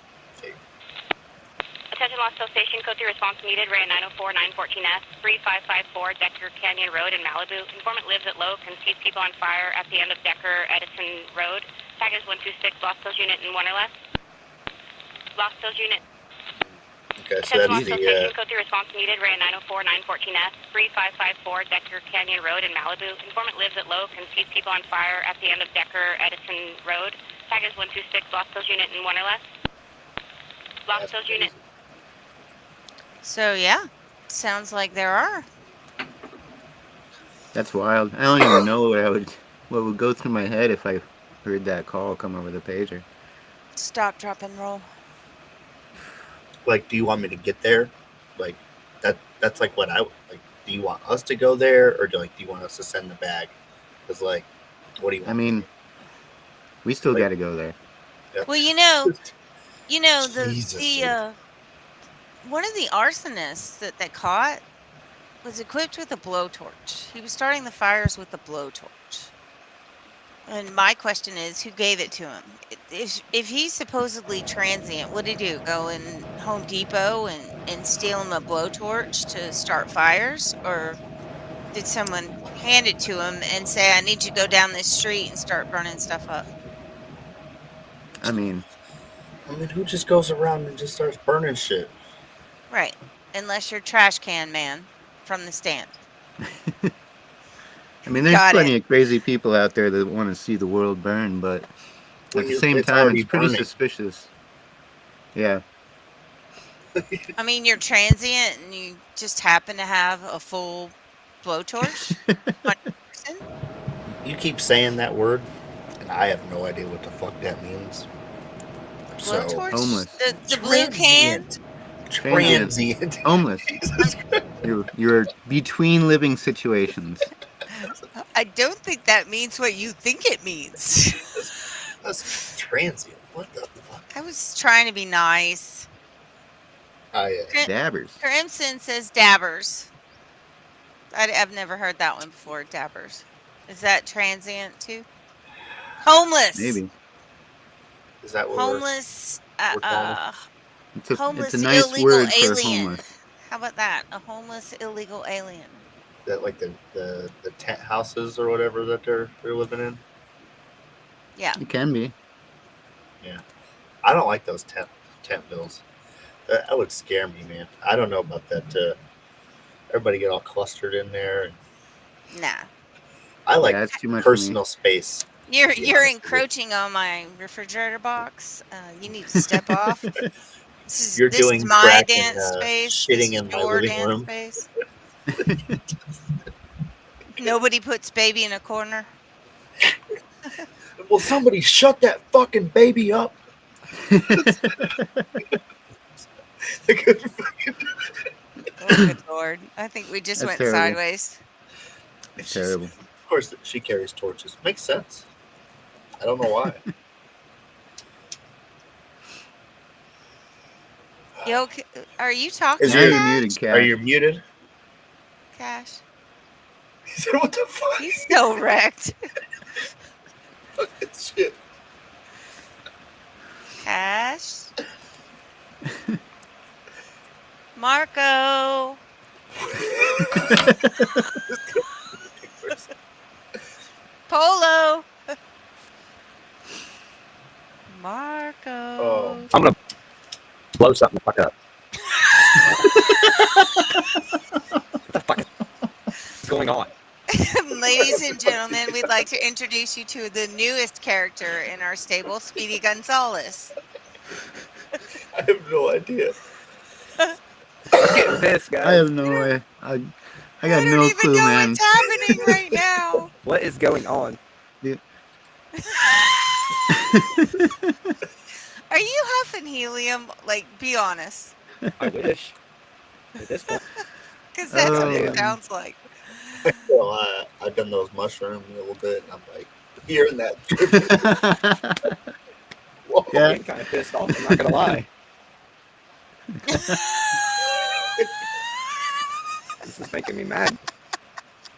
Attention Lost Hills Station, code 3 response needed, Ray 904 914S, 3554 Decker Canyon Road in Malibu. Informant lives at Loke and sees people on fire at the end of Decker Edison Road. Package 126, Lost Hills Unit in Wonderland. Lost Hills Unit. Okay, so Attention that's Lost Hills the Station, code 3 response needed, Ray 904 914S, 3554 Decker Canyon Road in Malibu. Informant lives at Loke and sees people on fire at the end of Decker Edison Road. Package 126, Lost Hills Unit in Wonderland. Lost Hills Unit. So, yeah, sounds like there are. That's wild. I don't even know what would go through my head if I heard that call come over the pager. Stop, drop, and roll. like, do you want me to get there? Like that's like what I like. Do you want us to go there, or do you want us to send the bag? Because like, what do you want? I mean, we still got to go there. Yep. Well, you know, Jesus, dude. one of the arsonists that they caught was equipped with a blowtorch. He was starting the fires with a blowtorch. And my question is, who gave it to him? If he's supposedly transient, what did he do? Go in Home Depot and steal him a blowtorch to start fires? Or did someone hand it to him and say, I need you to go down this street and start burning stuff up? I mean, who just goes around and just starts burning shit? Right. Unless you're trash can man from the stand. I mean, there's plenty of crazy people out there that want to see the world burn, but at the same time, it's pretty suspicious. Yeah. I mean, you're transient and you just happen to have a full blowtorch on your person? You keep saying that word, and I have no idea what the fuck that means. Blowtorch? Homeless. The blue can? Transient. Homeless. You're between living situations. I don't think that means what you think it means. That's transient. What the fuck? I was trying to be nice. Dabbers. Crimson says dabbers. I've never heard that one before, dabbers. Is that transient too? Homeless. Maybe. Is that what homeless? Homeless it's a nice illegal word for alien. homeless. How about that? A homeless illegal alien. That like the tent houses or whatever that they're living in? Yeah. It can be. Yeah. I don't like those tent bills. That would scare me, man. I don't know about that. Everybody get all clustered in there. Nah. I like that's too much personal space. You're encroaching on my refrigerator box. You need to step off. This is my dance space. Shitting in my living room. Space. Nobody puts baby in a corner. Will somebody shut that fucking baby up? Oh, good Lord. I think we just went terrible. sideways. It's terrible. Of course, she carries torches. Makes sense. I don't know why. Yo, are you talking? You're muted, Cash. Are you muted? Cash. He said, what the fuck? He's so wrecked. Fucking shit. Cash. Marco. Polo. Marco. Oh. I'm gonna blow something the fuck up. What the fuck is going on? Ladies and gentlemen, we'd like to introduce you to the newest character in our stable, Speedy Gonzalez. I have no idea. I'm getting pissed, guys. I have no way. I got no clue, man. I don't even know what's happening right now. What is going on? Yeah. Are you huffing helium? Like, be honest. I wish. At this point. Because that's what it sounds like. Well, I've done those mushrooms a little bit, and I'm like, hearing that. Whoa. I'm getting kind of pissed off, I'm not gonna lie. This is making me mad.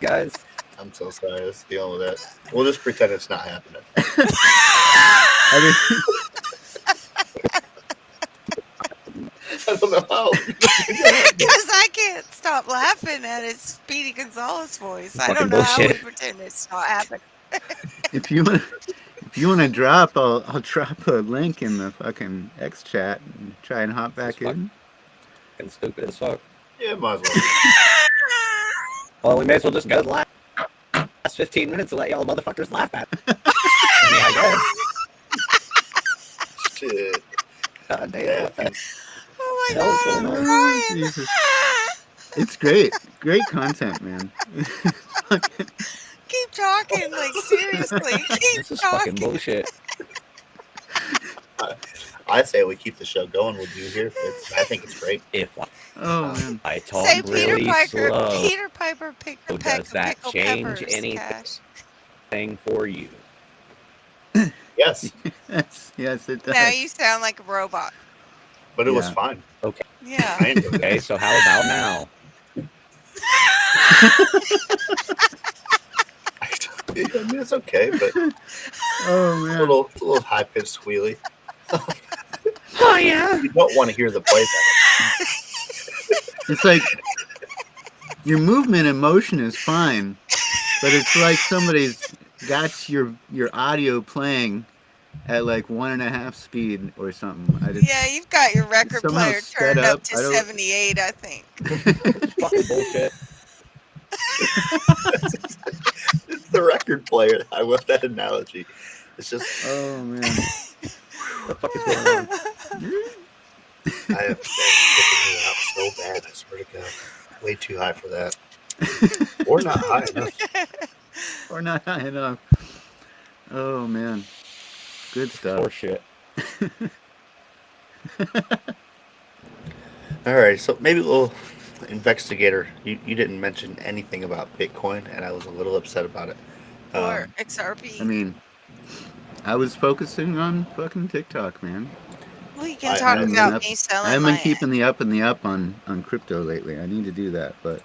Guys. I'm so sorry. Let's deal with that. We'll just pretend it's not happening. I don't know how. Because I can't stop laughing at his Speedy Gonzalez voice. I don't know how we pretend it's not happening. If you want to drop, I'll drop a link in the fucking X chat and try and hop back in. Fucking stupid as fuck. Yeah, might as well. Well, we may as well just go the last 15 minutes and let y'all motherfuckers laugh at it. I guess. Shit. God damn. Oh my God, I'm crying. Jesus. It's great. Great content, man. Keep talking, like seriously. Keep This is talking. fucking bullshit. I say we keep the show going with you here. I think it's great. If man. I talk Say really slow, Peter Piper picked a peck does of that pickled change peppers, anything Cash. for you? Yes, yes, it does. Now you sound like a robot. but it was fine. Okay. Yeah. I enjoyed it. Okay, so how about now? I mean, it's okay, but Oh it's man. a little high pitched squealy. Oh yeah. You don't want to hear the playback. It's like your movement and motion is fine, but it's like somebody's got your audio playing at like 1.5 speed or something. Yeah, you've got your record somehow player sped turned up up. to I don't- 78, I think. It's fucking bullshit. It's the record player. I love that analogy. It's just Oh man. What the fuck is going on? I have kicking me out so bad. I swear to God, way too high for that, or not high enough. Or not high enough. Oh man. Good stuff. Poor shit. All right, so maybe a little investigator. You didn't mention anything about Bitcoin, and I was a little upset about it. Or XRP. I mean, I was focusing on fucking TikTok, man. Well, you can I talk haven't about been me selling I haven't my been keeping the up and the up on crypto lately. I need to do that, but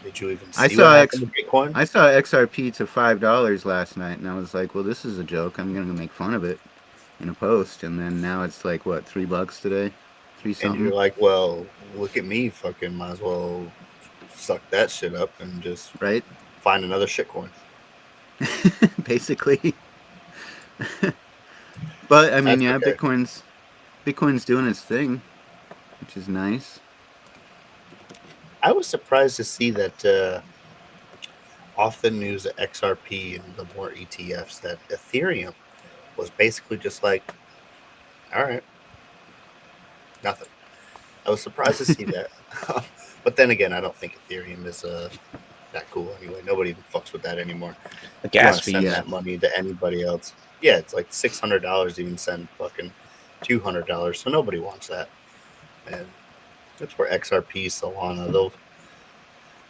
Did you even I see saw what happened with Bitcoin? I saw XRP to $5 last night, and I was like, well, this is a joke. I'm gonna make fun of it in a post, and then now it's like what, $3 today, $3 And something. you're like, well, look at me, fucking might as well suck that shit up and just Right? find another shitcoin. Basically. But I mean, That's yeah, okay. Bitcoin's doing its thing, which is nice. I was surprised to see that off the news of XRP and the more ETFs that Ethereum was basically just like, all right, nothing. I was surprised to see that. But then again, I don't think Ethereum is that cool anyway. Nobody even fucks with that anymore. The You want gas to fee. send yeah. that money to anybody else. Yeah, it's like $600 to even send fucking $200. So nobody wants that. And that's where XRP, Solana,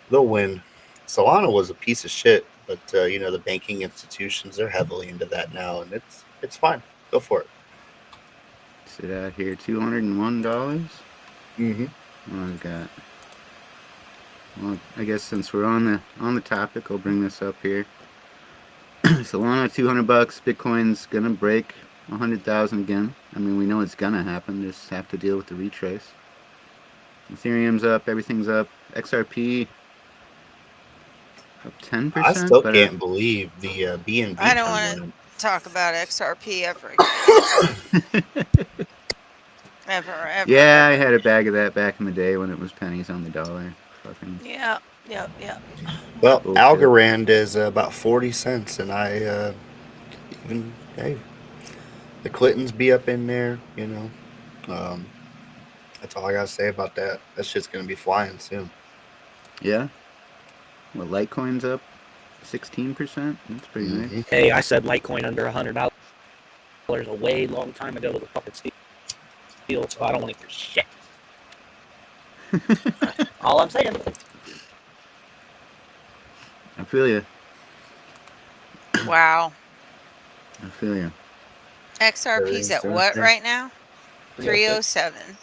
they'll win. Solana was a piece of shit, but the banking institutions, they're heavily into that now, and it's fine. Go for it. Sit out here, $201. Mm-hmm. What I've got. Well, I guess since we're on the topic, I'll bring this up here. Solana, $200. Bitcoin's gonna break 100,000 again. I mean, we know it's gonna happen. Just have to deal with the retrace. Ethereum's up. Everything's up. XRP up 10%. I still but, can't believe the BNB. I don't want to talk about XRP ever again. ever. Yeah, I had a bag of that back in the day when it was pennies on the dollar. Fucking. Yeah. Well, Bullshit. Algorand is about 40 cents, and I even hey, the Clintons be up in there. That's all I gotta say about that. That shit's gonna be flying soon. Yeah. Well, Litecoin's up 16%. That's pretty Mhm. nice. Hey, I said Litecoin under $100 a way long time ago with a fucking steal, so I don't want to hear shit. All I'm saying. I feel you. Wow. I feel you. XRP's at what right now? 307.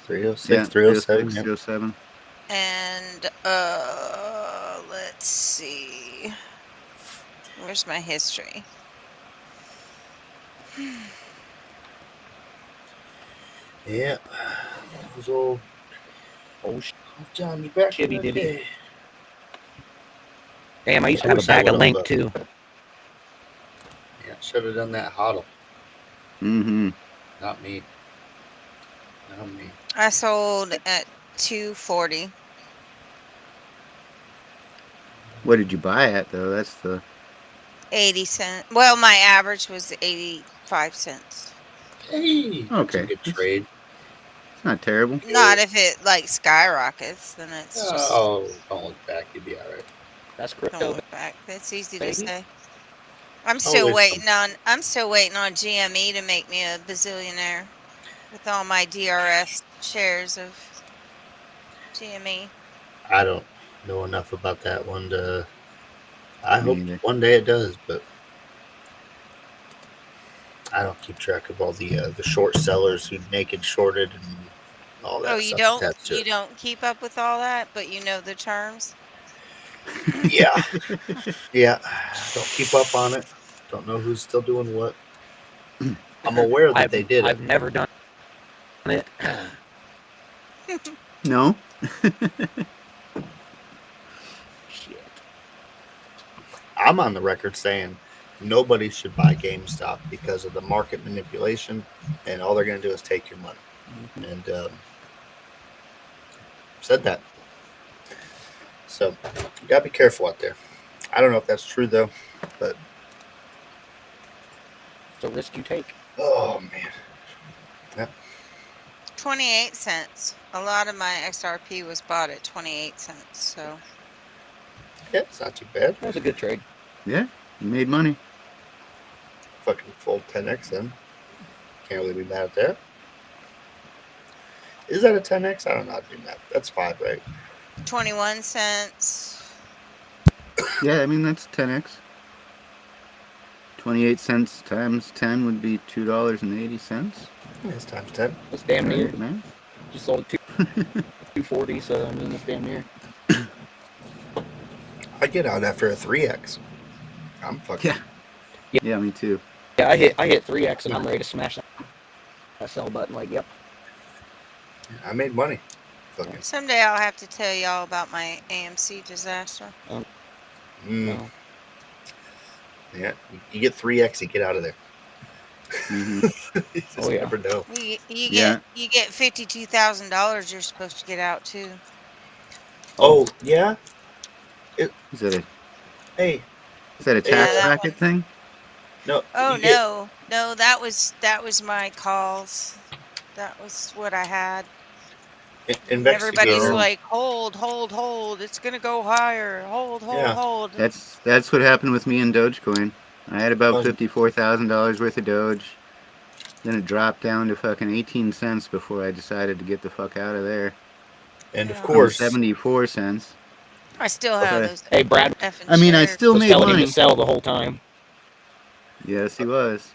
306, Yeah, 307. 307. And let's see. Where's my history? Yeah. It was old Johnny back in the day. Damn, I used to have a bag of Link too. Yeah, should have done that hodl. Mm-hmm. Not me. Not me. I sold at $2.40. What did you buy at though? That's the 80 cents. Well, my average was 85 cents. Hey, that's okay. a good trade. It's not terrible. Not if it like skyrockets, then it's just. Oh, don't look back. You'd be all right. That's Don't crypto. look back. That's easy baby. to say. I'm still Always waiting on. I'm still waiting on GME to make me a bazillionaire with all my DRS shares of GME. I don't know enough about that one to. I Me hope neither. one day it does, but I don't keep track of all the short sellers who naked shorted and all that. Oh, you stuff don't. attached to You it. don't keep up with all that, but you know the terms. Yeah, yeah. Don't keep up on it. Don't know who's still doing what. I'm aware that they did I've it. never done it. No. Shit. I'm on the record saying nobody should buy GameStop because of the market manipulation, and all they're going to do is take your money. And said that. So you got to be careful out there. I don't know if that's true though, but It's a risk you take. oh man, 28 cents. A lot of my XRP was bought at 28 cents. So yeah, it's not too bad. That was a good trade. Yeah, you made money. Fucking fold 10x in. Can't really be mad at that. Is that a 10x? I don't know how to do math. That's 5, right? 21 cents. Yeah, I mean that's 10x. 28 cents times 10 would be $2.80. It's times 10. It's damn near. Right, man. Just sold 240, so I mean it's damn near. I get out after a 3x. I'm fucking. Yeah. Yeah, me too. Yeah, I hit 3x and I'm ready to smash that sell button. Like, yep. I made money. Fucking. Someday I'll have to tell y'all about my AMC disaster. No. Yeah, you get 3x, you get out of there. Mm-hmm. You just Oh, yeah. never know. You Yeah. get $52,000. You're supposed to get out too. Oh, yeah? Is that a Hey, tax that bracket thing? no. Oh you get- no, that was my calls. That was what I had. Everybody's Investigator. like, hold. It's gonna go higher. Hold. Yeah. That's what happened with me in Dogecoin. I had about Oh. $54,000 worth of Doge. Then it dropped down to fucking 18 cents before I decided to get the fuck out of there. And of Yeah. From course, 74 cents. I still have Okay. those. Hey, Brad effing I mean, I shares. still was made telling him money. to sell the whole time. Yes, he was.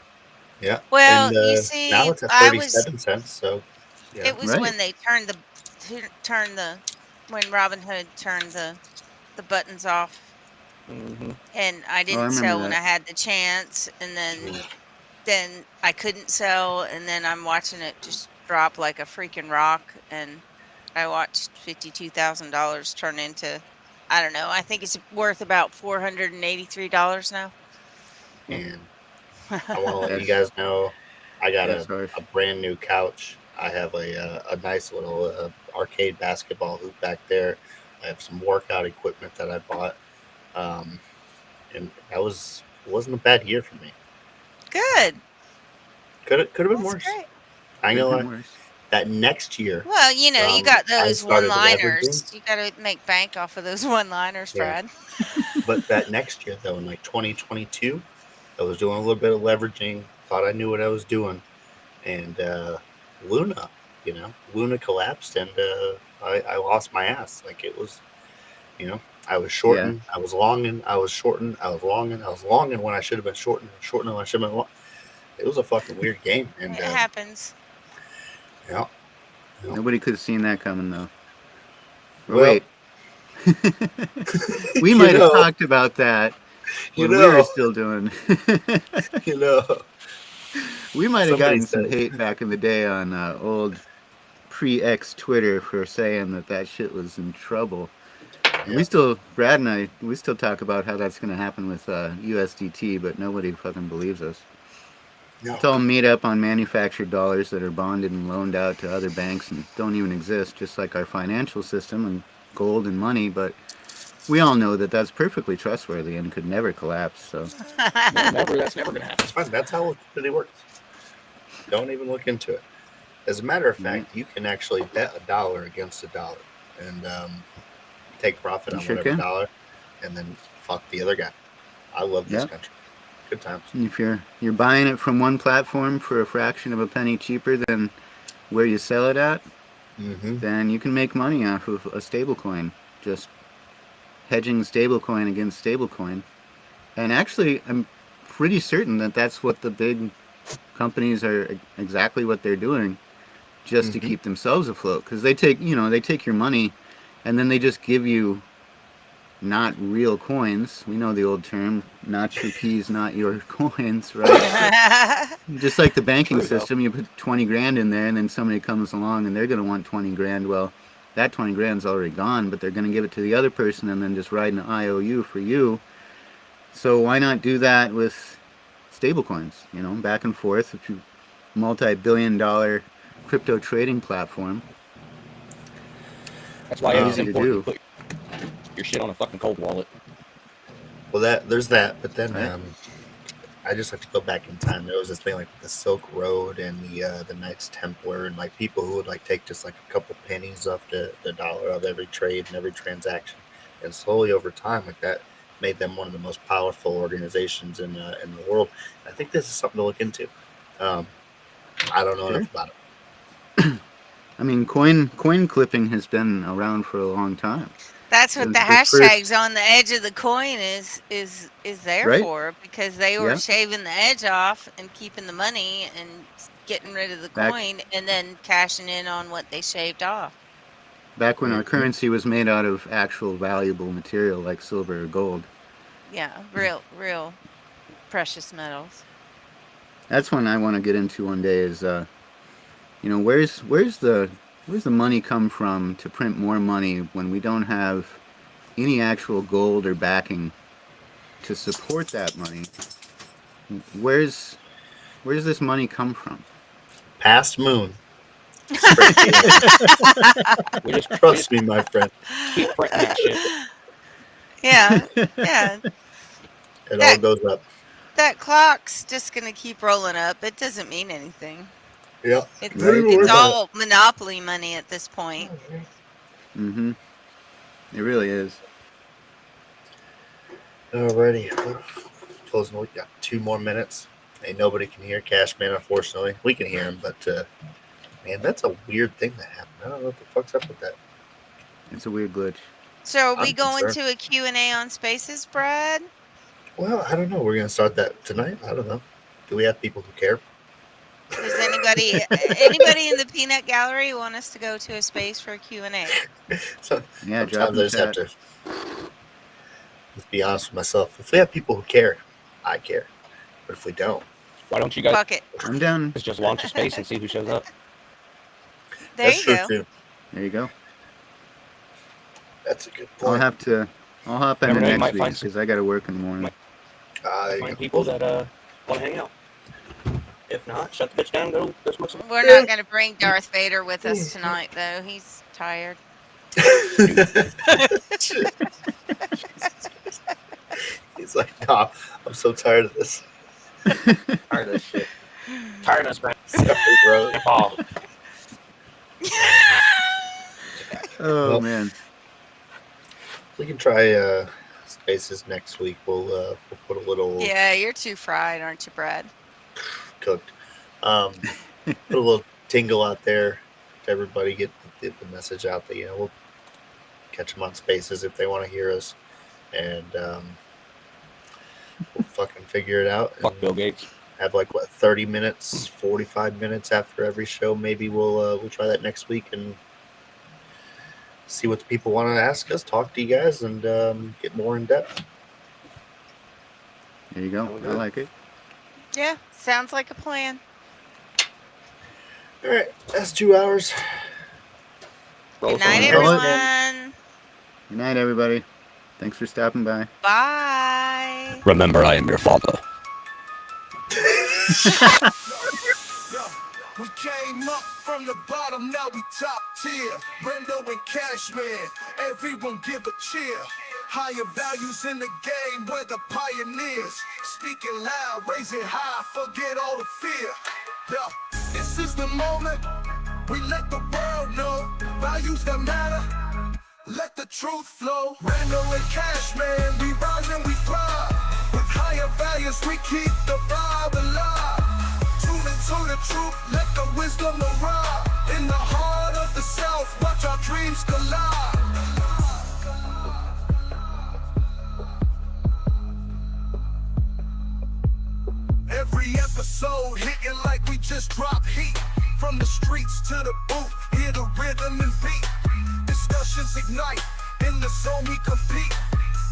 yeah. Well, and, you see, now it's at I was. 37 cents, so yeah. It was Right. when they turned when Robinhood turned the buttons off, Mm-hmm. and I didn't remember sell when that. I had the chance, and then I couldn't sell, and then I'm watching it just drop like a freaking rock, and I watched $52,000 turn into, I don't know, I think it's worth about $483 now. And I want to let you That's- guys know I got that's harsh. a brand new couch. I have a nice little arcade basketball hoop back there. I have some workout equipment that I bought. And that wasn't a bad year for me. Good. Could have been That's worse. great. I know Could've been worse. that next year. Well, you know, you got I those started one-liners. leveraging. You got to make bank off of those one-liners, Yeah. Brad. But that next year, though, in like 2022, I was doing a little bit of leveraging. Thought I knew what I was doing, and Luna collapsed, and I lost my ass. Like it was, I was shorting, I was longing, I was shorting, I was longing, I was longing when I should have been shorting when I should have been long. It was a fucking weird game, and It happens. yeah. Nobody could have seen that coming, though. Or Well, wait. We might have talked about that You when we know. were still doing. You know. We might have Somebody gotten some said- hate back in the day on old pre-X Twitter for saying that shit was in trouble. And we still, Brad and I, we still talk about how that's going to happen with USDT, but nobody fucking believes us. No. It's all made up on manufactured dollars that are bonded and loaned out to other banks and don't even exist, just like our financial system and gold and money. But we all know that that's perfectly trustworthy and could never collapse. So That's never gonna happen. It's fine. That's how liquidity works. Don't even look into it. As a matter of fact, you can actually bet $1 against $1 and take profit You on sure whatever can. dollar, and then fuck the other guy. I love this Yep. country. Good times. If you're buying it from one platform for a fraction of a penny cheaper than where you sell it at, then you can make money off of a stablecoin. Just hedging stablecoin against stablecoin. And actually, I'm pretty certain that that's what the big companies are exactly what they're doing, just to keep themselves afloat. Because they take your money, and then they just give you not real coins. We know the old term, not your peas, not your coins, right? Just like the banking system, you put 20 grand in there and then somebody comes along and they're going to want 20 grand. Well, that 20 grand's already gone, but they're going to give it to the other person and then just ride an IOU for you. So why not do that with stable coins, back and forth, if you multi-billion-dollar crypto trading platform. That's why it's it's easy to do. Put your shit on a fucking cold wallet. Well, there's that, but then Right. I just have to go back in time. There was this thing like the Silk Road and the Knights Templar, and like people who would like take just like a couple pennies off the dollar of every trade and every transaction, and slowly over time, like that made them one of the most powerful organizations in the world. I think this is something to look into. I don't know enough about it. I mean, coin clipping has been around for a long time. That's what the hashtags on the edge of the coin is there Right? for, because they were shaving the edge off and keeping the money and getting rid of the coin and then cashing in on what they shaved off. Back when our currency was made out of actual valuable material like silver or gold. Yeah, real precious metals. That's one I want to get into one day is where's the money come from to print more money when we don't have any actual gold or backing to support that money? Where's this money come from? Past moon. Trust me, my friend. Keep printing that shit. Yeah. It all goes up. That clock's just gonna keep rolling up. It doesn't mean anything. Yeah. It's all monopoly money at this point. Mm-hmm. It really is. Alrighty. Closing. We got 2 more minutes. Ain't nobody can hear Cashman, unfortunately. We can hear him, but man, that's a weird thing that happened. I don't know what the fuck's up with that. It's a weird glitch. So are we going to a Q&A on Spaces, Brad? Well, I don't know. We're going to start that tonight. I don't know. Do we have people who care? Does anybody in the Peanut Gallery want us to go to a space for a Q&A? Sometimes I just have to be honest with myself. If we have people who care, I care. But if we don't, why don't you guys? Fuck it. I'm down. Just launch a space and see who shows up. That's you go. Too. There you go. That's a good point. I'll hop in next week because I got to work in the morning. Find people that want to hang out. If not, shut the bitch down. Go smoke some. We're not going to bring Darth Vader with us tonight, though. He's tired. He's like, nah, I'm so tired of this. Tired of this shit. Tired of this, man. Sorry, bro. Oh, man. We can try spaces next week. We'll put a little. Yeah, you're too fried, aren't you, Brad? Cooked. Put a little tingle out there to everybody. Get the message out that we'll catch them on spaces if they want to hear us, and we'll fucking figure it out. Fuck Bill Gates. Have 30 minutes, 45 minutes after every show. Maybe we'll try that next week and see what the people want to ask us, talk to you guys, and get more in depth. There you go. I like it. Yeah, sounds like a plan. All right, that's 2 hours. Good night, everyone. Good night, everybody. Thanks for stopping by. Bye. Remember, I am your father. We came up from the bottom, now we top tier. Brendo and Cashman, everyone give a cheer. Higher values in the game, we're the pioneers. Speaking loud, raise it high, forget all the fear. This is the moment, we let the world know. Values that matter, let the truth flow. Brendo and Cashman, we rise and we thrive. With higher values, we keep the vibe alive. To the truth, let the wisdom arrive. In the heart of the South, watch our dreams collide. Every episode hitting like we just dropped heat. From the streets to the booth, hear the rhythm and beat. Discussions ignite, in the zone we compete.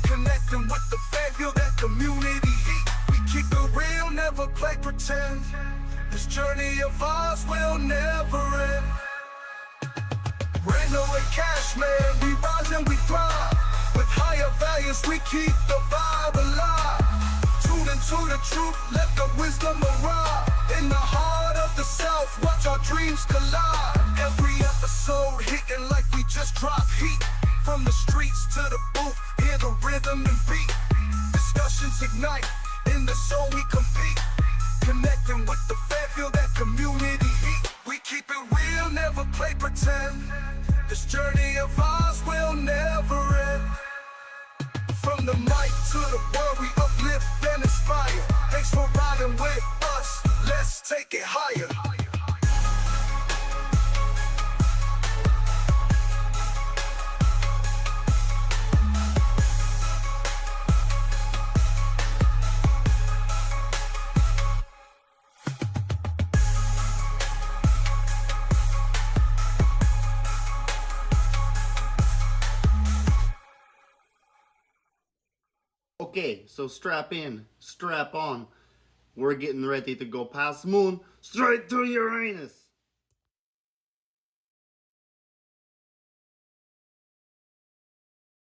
Connecting with the fan, feel that community heat. We keep it real, never play pretend. This journey of ours will never end. Brendo and Cashman, we rise and we thrive. With higher values, we keep the vibe alive. Tune into the truth, let the wisdom arrive. In the heart of the South, watch our dreams collide. Every episode hitting like we just dropped heat. From the streets to the booth, hear the rhythm and beat. Discussions ignite, in the zone we compete. Connecting with the fan, feel that community heat. We keep it real, never play pretend. This journey of ours will never end. From the mic to the world, we uplift and inspire. Thanks for riding with us, let's take it higher. Okay, so strap in, strap on. We're getting ready to go past the moon, straight to Uranus.